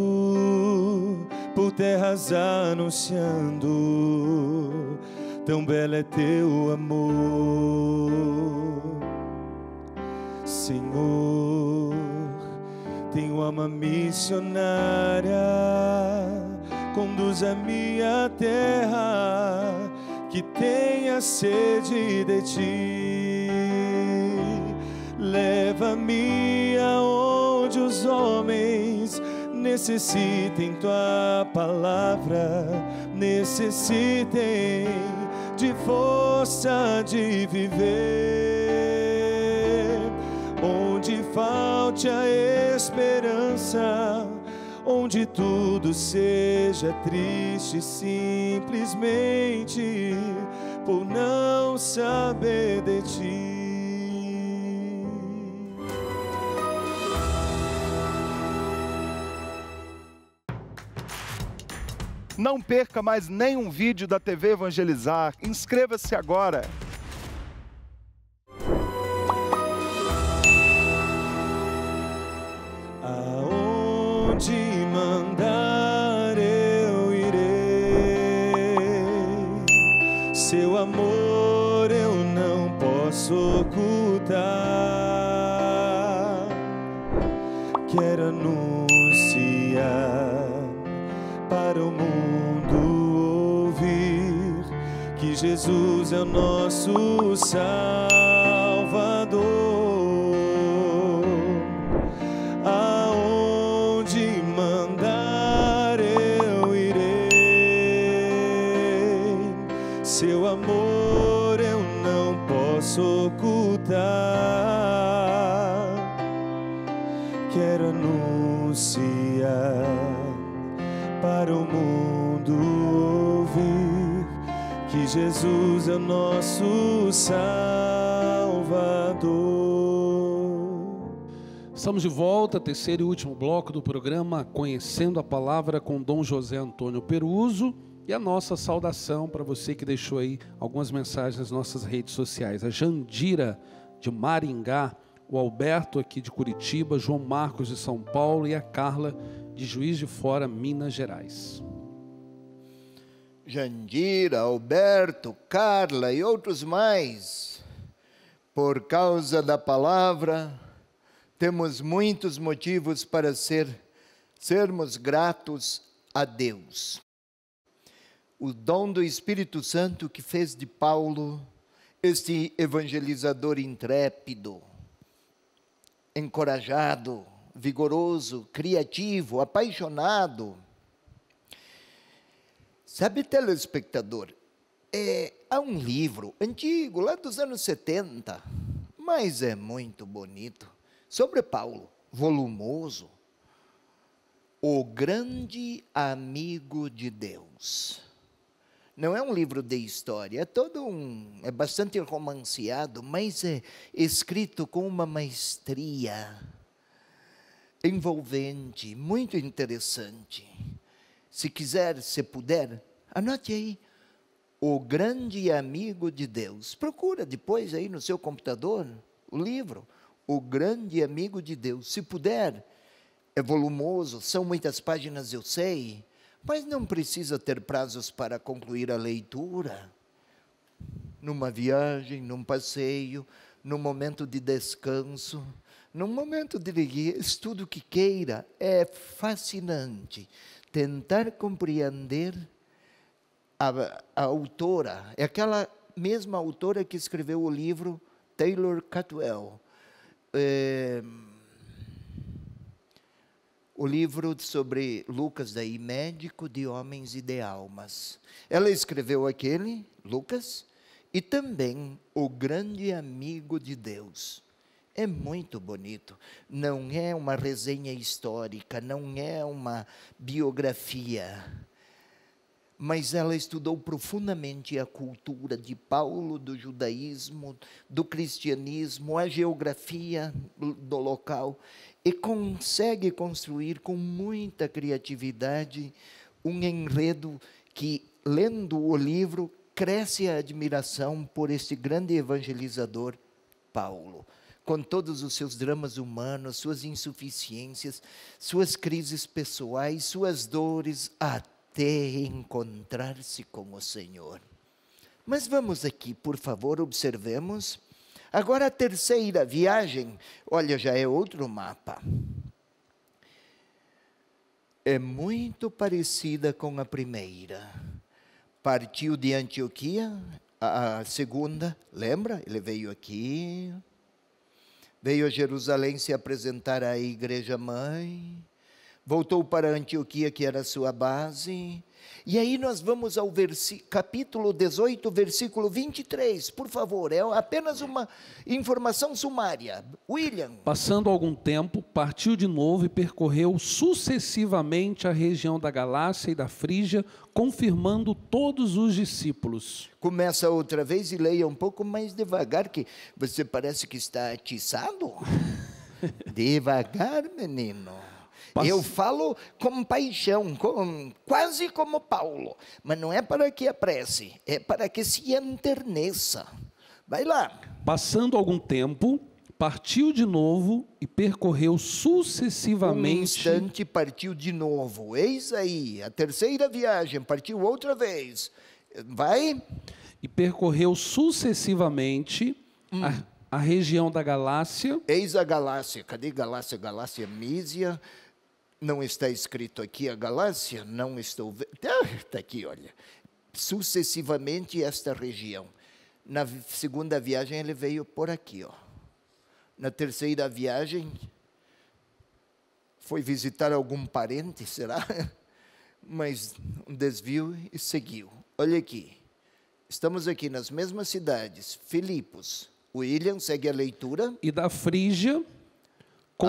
por terras anunciando, tão belo é teu amor, Senhor. Tenho alma missionária, conduz a minha terra, que tenha sede de ti. Leva-me aonde os homens necessitem tua palavra, necessitem de força de viver. Onde falte a esperança, onde tudo seja triste simplesmente por não saber de ti. Não perca mais nenhum vídeo da TV Evangelizar. Inscreva-se agora. Aonde mandar eu irei, seu amor eu não posso ocultar. Quero anunciar para o mundo ouvir que Jesus é o nosso Salvador. Aonde mandar eu irei, seu amor eu não posso ocultar. Quero anunciar para o mundo ouvir que Jesus é o nosso Salvador. Estamos de volta, terceiro e último bloco do programa Conhecendo a Palavra com Dom José Antônio Peruso. E a nossa saudação para você que deixou aí algumas mensagens nas nossas redes sociais. A Jandira de Maringá, o Alberto aqui de Curitiba, João Marcos de São Paulo e a Carla de Juiz de Fora, Minas Gerais. Jandira, Alberto, Carla e outros mais, por causa da palavra, temos muitos motivos para sermos gratos a Deus. O dom do Espírito Santo que fez de Paulo este evangelizador intrépido, encorajado, vigoroso, criativo, apaixonado. Sabe, telespectador, há um livro antigo, lá dos anos 70, mas é muito bonito, sobre Paulo, volumoso. O Grande Amigo de Deus. Não é um livro de história, é bastante romanceado, mas é escrito com uma maestria envolvente, muito interessante. Se quiser, se puder, anote aí, O Grande Amigo de Deus. Procura depois aí no seu computador o livro, O Grande Amigo de Deus. Se puder, é volumoso, são muitas páginas, eu sei, mas não precisa ter prazos para concluir a leitura. Numa viagem, num passeio, num momento de descanso, num momento de estudo que queira, é fascinante tentar compreender a autora. É aquela mesma autora que escreveu o livro Taylor Catwell. O livro sobre Lucas, daí, médico de homens e de almas. Ela escreveu aquele, Lucas, e também O Grande Amigo de Deus. É muito bonito. Não é uma resenha histórica, não é uma biografia. Mas ela estudou profundamente a cultura de Paulo, do judaísmo, do cristianismo, a geografia do local, e consegue construir com muita criatividade um enredo que, lendo o livro, cresce a admiração por este grande evangelizador, Paulo, com todos os seus dramas humanos, suas insuficiências, suas crises pessoais, suas dores, até encontrar-se com o Senhor. Mas vamos aqui, por favor, observemos. Agora a terceira viagem, olha, já é outro mapa. É muito parecida com a primeira. Partiu de Antioquia, a segunda, lembra? Ele veio aqui, veio a Jerusalém se apresentar à igreja mãe, voltou para Antioquia, que era a sua base. E aí nós vamos ao capítulo 18, versículo 23, por favor, é apenas uma informação sumária. William. Passando algum tempo, partiu de novo e percorreu sucessivamente a região da Galácia e da Frígia, confirmando todos os discípulos. Começa outra vez e leia um pouco mais devagar, que você parece que está atiçado. Devagar, menino. Eu falo com paixão, quase como Paulo, mas não é para que apresse, é para que se enterneça. Vai lá. Passando algum tempo, partiu de novo e percorreu sucessivamente. Um instante, partiu de novo. Eis aí, a terceira viagem, partiu outra vez. Vai. E percorreu sucessivamente a região da Galácia. Eis a Galácia. Cadê Galácia? Galácia, Mísia. Não está escrito aqui a Galácia? Não estou vendo. Está aqui, olha. Sucessivamente esta região. Na segunda viagem ele veio por aqui, ó. Na terceira viagem foi visitar algum parente, será? Mas um desvio e seguiu. Olha aqui. Estamos aqui nas mesmas cidades. Filipos. William, segue a leitura. E da Frígia.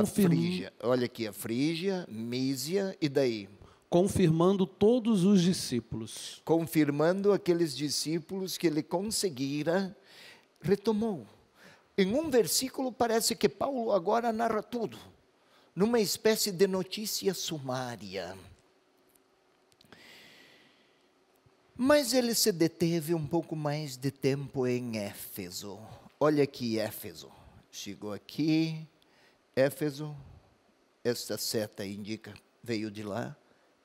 Frígia. Olha aqui, a Frígia, Mísia, e daí? Confirmando todos os discípulos. Confirmando aqueles discípulos que ele conseguira, retomou. Em um versículo parece que Paulo agora narra tudo, numa espécie de notícia sumária. Mas ele se deteve um pouco mais de tempo em Éfeso. Olha aqui, Éfeso. Chegou aqui. Éfeso, esta seta indica, veio de lá.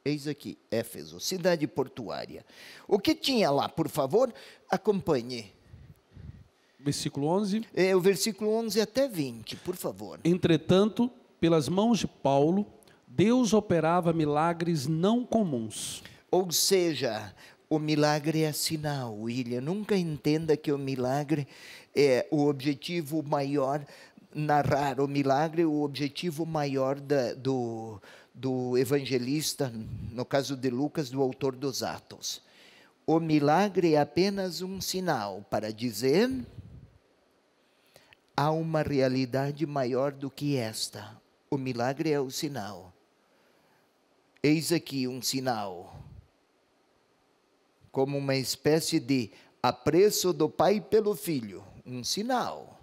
Eis aqui, Éfeso, cidade portuária. O que tinha lá, por favor, acompanhe. Versículo 11. O versículo 11 até 20, por favor. Entretanto, pelas mãos de Paulo, Deus operava milagres não comuns. Ou seja, o milagre é sinal, William. Nunca entenda que o milagre é o objetivo maior. Narrar o milagre, o objetivo maior do evangelista, no caso de Lucas, do autor dos Atos. O milagre é apenas um sinal para dizer: há uma realidade maior do que esta. O milagre é o sinal. Eis aqui um sinal, como uma espécie de apreço do pai pelo filho, um sinal.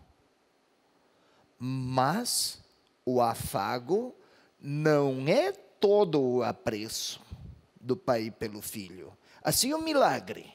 Mas o afago não é todo o apreço do pai pelo filho. Assim o milagre.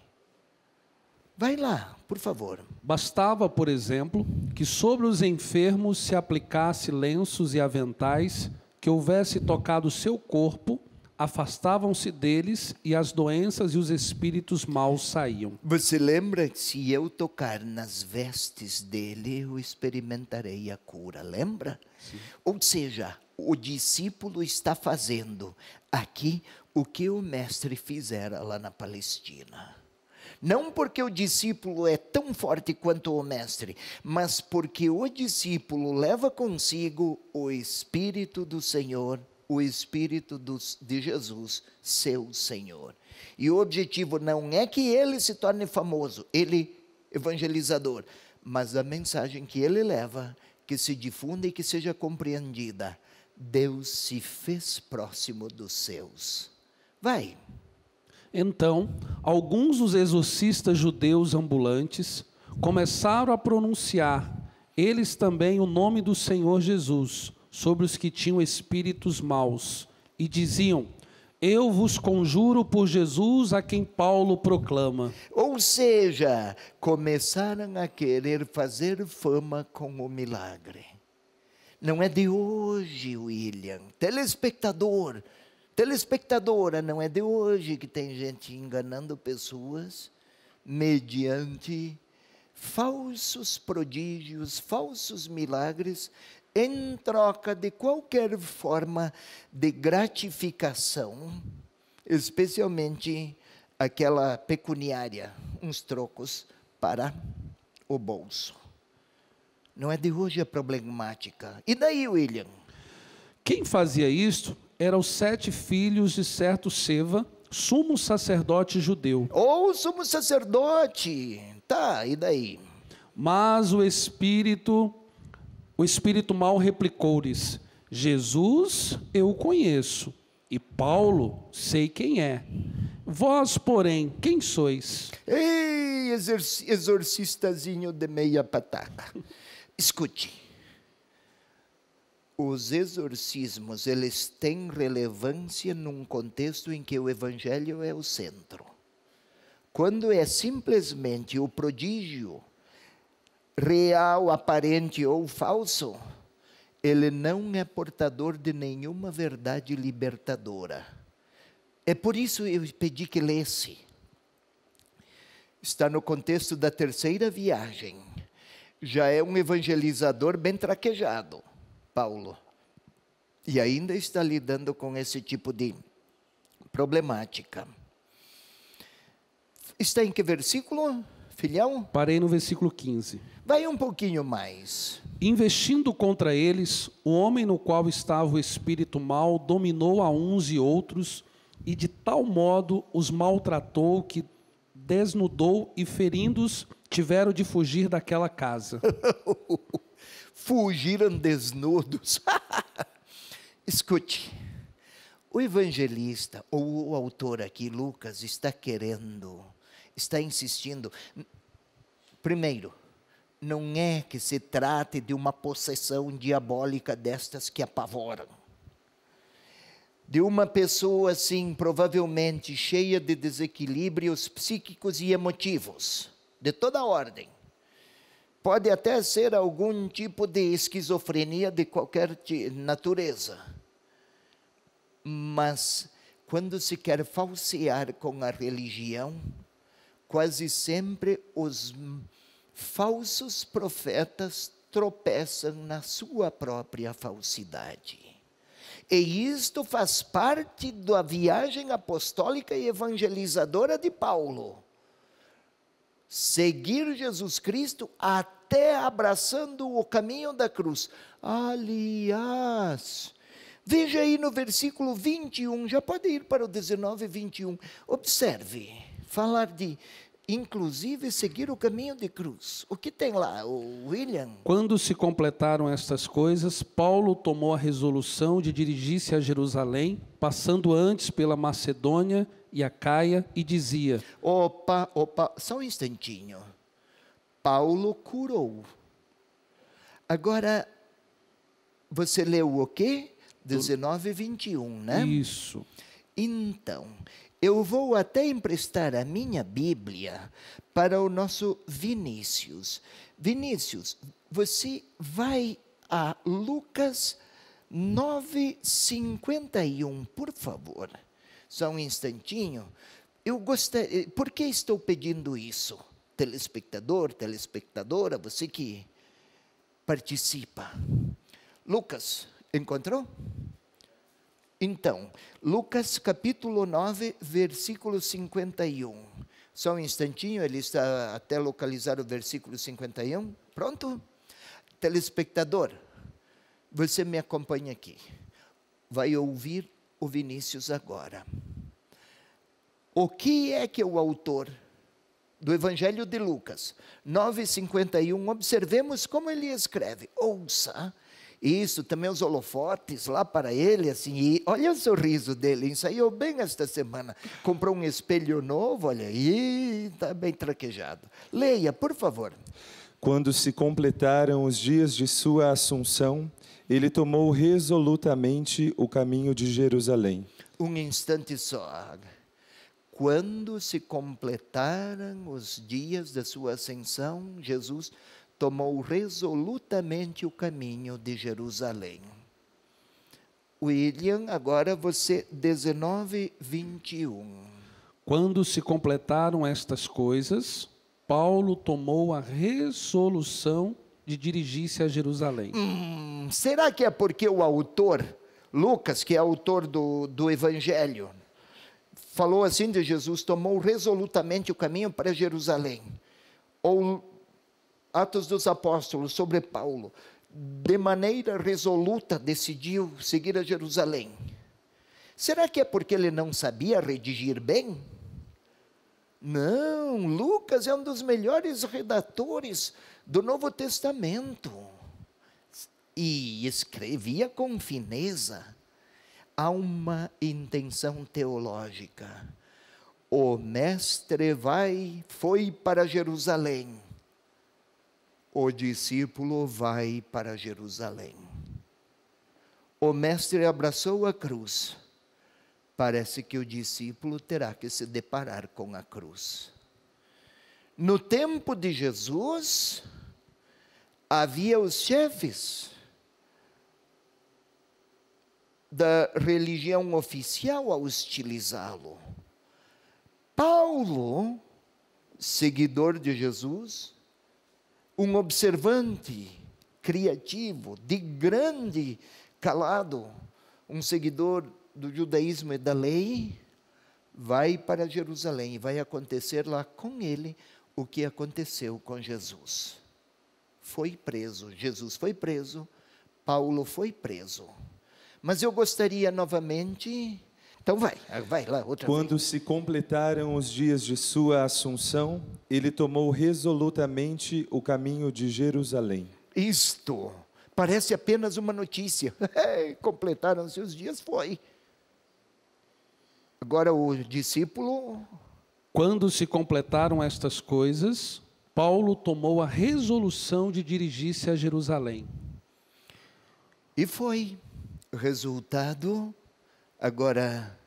Vai lá, por favor. Bastava, por exemplo, que sobre os enfermos se aplicasse lenços e aventais, que houvesse tocado seu corpo, afastavam-se deles e as doenças e os espíritos maus saíam. Você lembra que se eu tocar nas vestes dele, eu experimentarei a cura, lembra? Sim. Ou seja, o discípulo está fazendo aqui o que o mestre fizera lá na Palestina. Não porque o discípulo é tão forte quanto o mestre, mas porque o discípulo leva consigo o Espírito do Senhor, o Espírito de Jesus, seu Senhor. E o objetivo não é que ele se torne famoso, ele evangelizador, mas a mensagem que ele leva, que se difunda e que seja compreendida. Deus se fez próximo dos seus. Vai. Então, alguns dos exorcistas judeus ambulantes começaram a pronunciar, eles também, o nome do Senhor Jesus, sobre os que tinham espíritos maus, e diziam: eu vos conjuro por Jesus a quem Paulo proclama. Ou seja, começaram a querer fazer fama com o milagre. Não é de hoje, William. Telespectadora, não é de hoje que tem gente enganando pessoas mediante falsos prodígios, falsos milagres, em troca de qualquer forma de gratificação, especialmente aquela pecuniária, uns trocos para o bolso. Não é de hoje a problemática. E daí, William? Quem fazia isto eram os 7 filhos de certo Seva, sumo sacerdote judeu. Ou sumo sacerdote. Tá, e daí? Mas o espírito mau replicou-lhes: Jesus eu conheço, e Paulo sei quem é. Vós, porém, quem sois? Ei, exorcistazinho de meia pataca. Escute. Os exorcismos, eles têm relevância num contexto em que o evangelho é o centro. Quando é simplesmente o prodígio real, aparente ou falso, ele não é portador de nenhuma verdade libertadora. É por isso eu pedi que lesse. Está no contexto da terceira viagem. Já é um evangelizador bem traquejado, Paulo. E ainda está lidando com esse tipo de problemática. Está em que versículo, filhão? Parei no versículo 15. Vai um pouquinho mais. Investindo contra eles, o homem no qual estava o espírito mau dominou a uns e outros, e de tal modo os maltratou que desnudou e ferindo-os tiveram de fugir daquela casa. Fugiram desnudos. Escute, o evangelista, ou o autor aqui, Lucas, está insistindo. Primeiro, não é que se trate de uma possessão diabólica destas que apavoram. De uma pessoa, assim, provavelmente cheia de desequilíbrios psíquicos e emotivos, de toda ordem. Pode até ser algum tipo de esquizofrenia de qualquer natureza. Mas, quando se quer falsear com a religião, quase sempre os falsos profetas tropeçam na sua própria falsidade. E isto faz parte da viagem apostólica e evangelizadora de Paulo. Seguir Jesus Cristo até abraçando o caminho da cruz. Aliás, veja aí no versículo 21, já pode ir para o 19 e 21. Observe, falar de inclusive seguir o caminho de cruz. O que tem lá, o William? Quando se completaram estas coisas, Paulo tomou a resolução de dirigir-se a Jerusalém, passando antes pela Macedônia e Acaia, e dizia: Opa, só um instantinho. Paulo curou. Agora, você leu o quê? 19 e 21, né? Isso. Então, eu vou até emprestar a minha Bíblia para o nosso Vinícius. Vinícius, você vai a Lucas 9:51, por favor. Só um instantinho. Eu gostaria. Por que estou pedindo isso? Telespectador, telespectadora, você que participa. Lucas, encontrou? Então, Lucas capítulo 9, versículo 51. Só um instantinho, ele está até localizar o versículo 51. Pronto? Telespectador, você me acompanha aqui. Vai ouvir o Vinícius agora. O que é que o autor do Evangelho de Lucas 9:51, observemos como ele escreve. Ouça. Isso, também os holofotes lá para ele, assim, e olha o sorriso dele, ensaiou bem esta semana, comprou um espelho novo, olha aí, está bem traquejado. Leia, por favor. Quando se completaram os dias de sua assunção, ele tomou resolutamente o caminho de Jerusalém. Um instante só. Quando se completaram os dias da sua ascensão, Jesus tomou resolutamente o caminho de Jerusalém. William, agora você, 19:21. Quando se completaram estas coisas, Paulo tomou a resolução de dirigir-se a Jerusalém. Será que é porque o autor, Lucas, que é autor do Evangelho, falou assim de Jesus, tomou resolutamente o caminho para Jerusalém? Ou Atos dos Apóstolos, sobre Paulo, de maneira resoluta decidiu seguir a Jerusalém. Será que é porque ele não sabia redigir bem? Não, Lucas é um dos melhores redatores do Novo Testamento. E escrevia com fineza. Há uma intenção teológica. O mestre foi para Jerusalém. O discípulo vai para Jerusalém. O mestre abraçou a cruz. Parece que o discípulo terá que se deparar com a cruz. No tempo de Jesus, havia os chefes da religião oficial a hostilizá-lo. Paulo, seguidor de Jesus, um observante, criativo, de grande calado, um seguidor do judaísmo e da lei, vai para Jerusalém e vai acontecer lá com ele o que aconteceu com Jesus. Foi preso, Jesus foi preso, Paulo foi preso. Mas eu gostaria novamente... Então vai lá, outra vez. Quando se completaram os dias de sua assunção, ele tomou resolutamente o caminho de Jerusalém. Isto parece apenas uma notícia. Completaram-se os dias, foi. Agora o discípulo... Quando se completaram estas coisas, Paulo tomou a resolução de dirigir-se a Jerusalém. E foi. Resultado... Agora,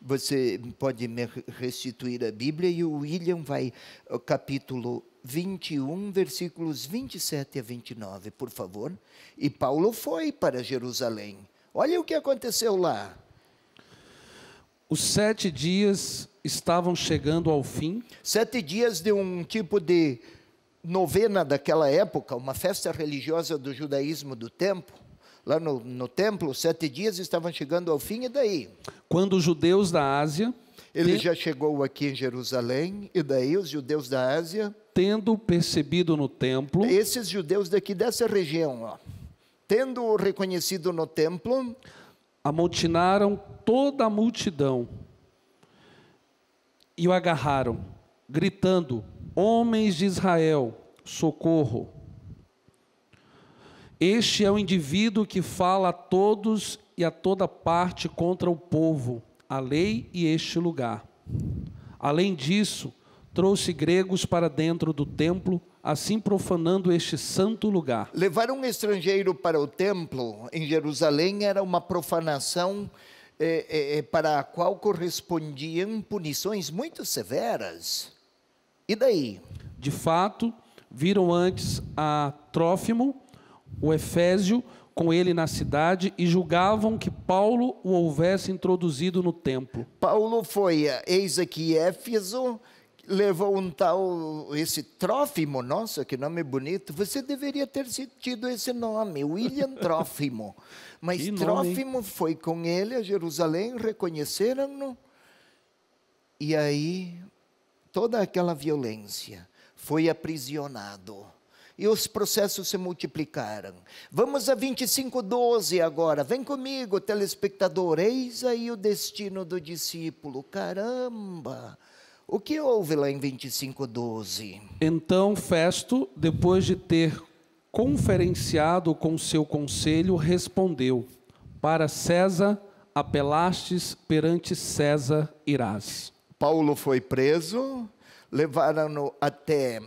você pode me restituir a Bíblia e o William vai ao capítulo 21, versículos 27 a 29, por favor. E Paulo foi para Jerusalém. Olha o que aconteceu lá. Os 7 dias estavam chegando ao fim. 7 dias de um tipo de novena daquela época, uma festa religiosa do judaísmo do tempo. Lá no templo, 7 dias estavam chegando ao fim, e daí? Quando os judeus da Ásia... Ele já chegou aqui em Jerusalém, e daí os judeus da Ásia... Tendo percebido no templo... Esses judeus daqui dessa região, ó, tendo reconhecido no templo... Amotinaram toda a multidão e o agarraram gritando: homens de Israel, socorro! Este é o indivíduo que fala a todos e a toda parte contra o povo, a lei e este lugar. Além disso, trouxe gregos para dentro do templo, assim profanando este santo lugar. Levar um estrangeiro para o templo em Jerusalém era uma profanação para a qual correspondiam punições muito severas. E daí? De fato, viram antes a Trófimo, o Efésio, com ele na cidade, e julgavam que Paulo o houvesse introduzido no templo. Paulo foi, eis aqui Éfeso, levou um tal, esse Trófimo, nossa, que nome bonito, você deveria ter tido esse nome, William Trófimo. Mas Que nome, Trófimo foi com ele a Jerusalém, reconheceram-no, e aí toda aquela violência, foi aprisionado. E os processos se multiplicaram. Vamos a 25:12 agora. Vem comigo, telespectador. Eis aí o destino do discípulo. Caramba! O que houve lá em 25:12? Então Festo, depois de ter conferenciado com seu conselho, respondeu: para César apelastes, perante César irás. Paulo foi preso, levaram-no até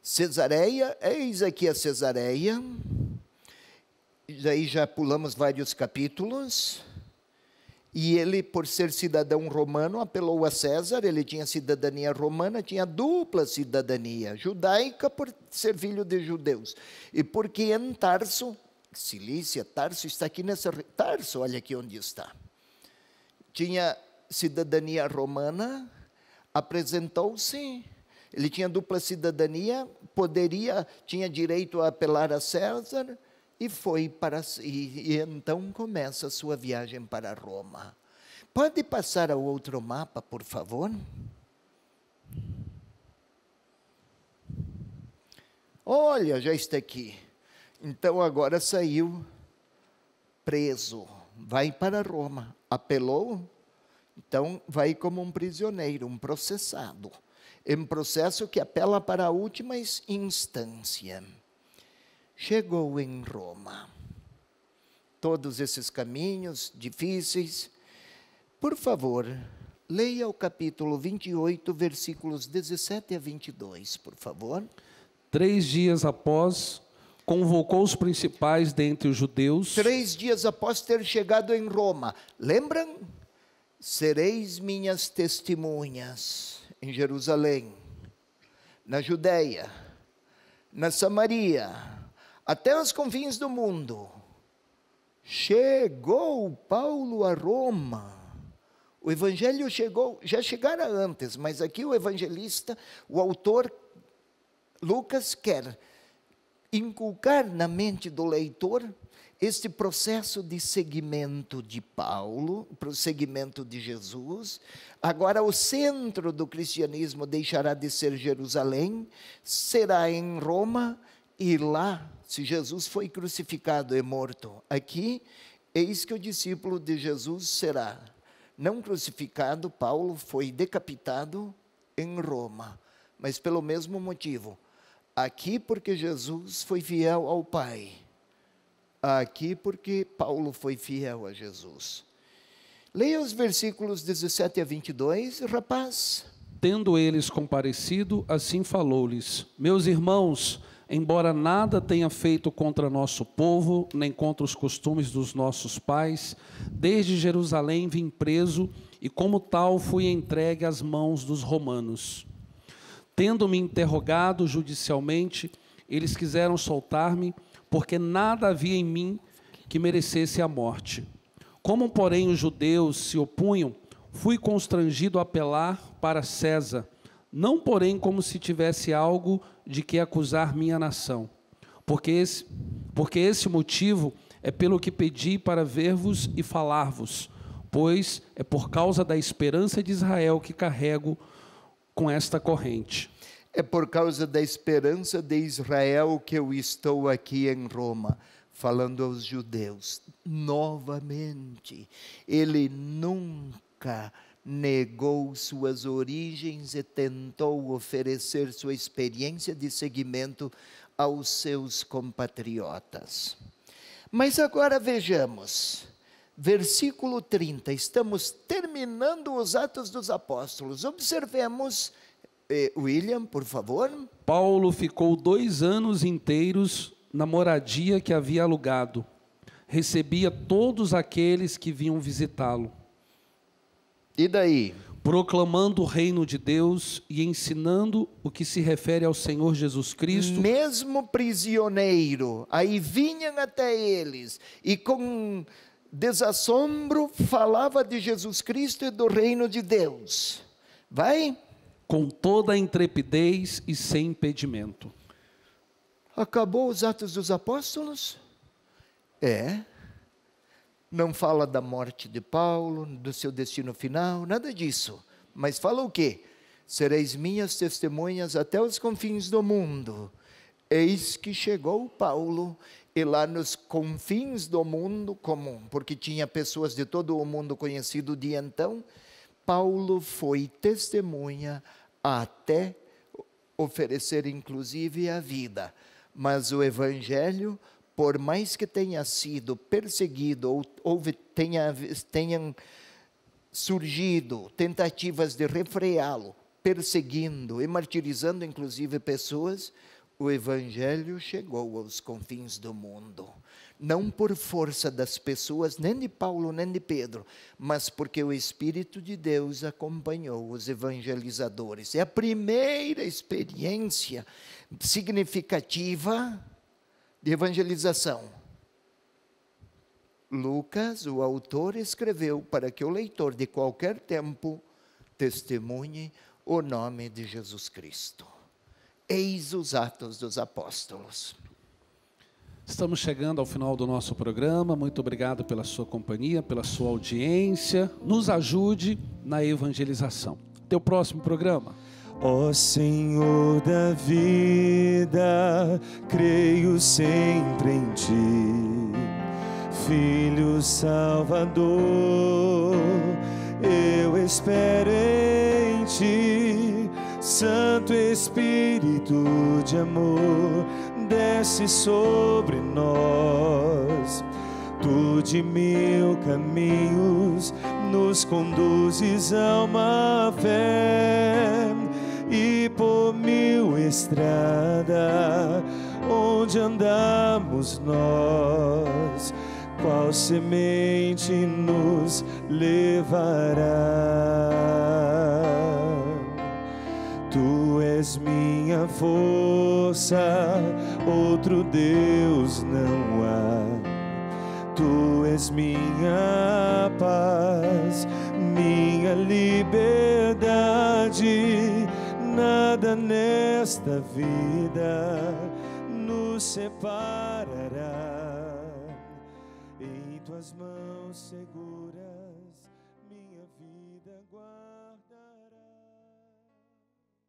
Cesareia, eis aqui a Cesareia, daí já pulamos vários capítulos, e ele, por ser cidadão romano, apelou a César, ele tinha cidadania romana, tinha dupla cidadania, judaica por ser filho de judeus, e porque em Tarso, Cilícia, Tarso está aqui nessa, Tarso, olha aqui onde está, tinha cidadania romana, apresentou-se. Ele tinha dupla cidadania, tinha direito a apelar a César, e foi e então começa a sua viagem para Roma. Pode passar ao outro mapa, por favor? Olha, já está aqui. Então agora saiu preso, vai para Roma, apelou, então vai como um prisioneiro, um processado. Em processo que apela para a última instância. Chegou em Roma. Todos esses caminhos difíceis. Por favor, leia o capítulo 28, versículos 17 a 22, por favor. 3 dias após, convocou os principais dentre os judeus. 3 dias após ter chegado em Roma. Lembram? Sereis minhas testemunhas em Jerusalém, na Judeia, na Samaria, até os confins do mundo. Chegou Paulo a Roma. O evangelho chegou, já chegara antes, mas aqui o evangelista, o autor Lucas, quer inculcar na mente do leitor este processo de seguimento de Paulo, prosseguimento de Jesus. Agora o centro do cristianismo deixará de ser Jerusalém, será em Roma, e lá, se Jesus foi crucificado e morto aqui, eis que o discípulo de Jesus será não crucificado. Paulo foi decapitado em Roma, mas pelo mesmo motivo. Aqui porque Jesus foi fiel ao Pai. Aqui porque Paulo foi fiel a Jesus. Leia os versículos 17 a 22, rapaz. Tendo eles comparecido, assim falou-lhes: meus irmãos, embora nada tenha feito contra nosso povo, nem contra os costumes dos nossos pais, desde Jerusalém vim preso, e como tal fui entregue às mãos dos romanos. Tendo-me interrogado judicialmente, eles quiseram soltar-me, porque nada havia em mim que merecesse a morte. Como, porém, os judeus se opunham, fui constrangido a apelar para César, não, porém, como se tivesse algo de que acusar minha nação. Porque esse motivo é pelo que pedi para ver-vos e falar-vos, pois é por causa da esperança de Israel que carrego com esta corrente. É por causa da esperança de Israel que eu estou aqui em Roma, falando aos judeus. Novamente, ele nunca negou suas origens e tentou oferecer sua experiência de seguimento aos seus compatriotas. Mas agora vejamos, versículo 30, estamos terminando os Atos dos Apóstolos. Observemos, William, por favor. Paulo ficou 2 anos inteiros na moradia que havia alugado. Recebia todos aqueles que vinham visitá-lo. E daí? Proclamando o reino de Deus e ensinando o que se refere ao Senhor Jesus Cristo. Mesmo prisioneiro, aí vinham até eles e com desassombro falava de Jesus Cristo e do reino de Deus. Vai? Com toda a intrepidez e sem impedimento. Acabou os Atos dos Apóstolos? Não fala da morte de Paulo, do seu destino final, nada disso. Mas fala o quê? Sereis minhas testemunhas até os confins do mundo. Eis que chegou Paulo, e lá nos confins do mundo comum, porque tinha pessoas de todo o mundo conhecido de então, Paulo foi testemunha até oferecer inclusive a vida. Mas o Evangelho, por mais que tenha sido perseguido, ou tenham surgido tentativas de refreá-lo, perseguindo e martirizando inclusive pessoas, o Evangelho chegou aos confins do mundo. Não por força das pessoas, nem de Paulo, nem de Pedro, mas porque o Espírito de Deus acompanhou os evangelizadores. É a primeira experiência significativa de evangelização. Lucas, o autor, escreveu para que o leitor de qualquer tempo testemunhe o nome de Jesus Cristo. Eis os Atos dos Apóstolos. Estamos chegando ao final do nosso programa. Muito obrigado pela sua companhia, pela sua audiência. Nos ajude na evangelização. Até o próximo programa. Ó Senhor da vida, creio sempre em Ti, Filho Salvador, eu espero em Ti. Santo Espírito de amor, desce sobre nós. Tu de 1000 caminhos nos conduzes a uma fé, e por 1000 estradas onde andamos nós, qual semente nos levará? Tu és minha força, outro Deus não há. Tu és minha paz, minha liberdade. Nada nesta vida nos separará. Em tuas mãos seguras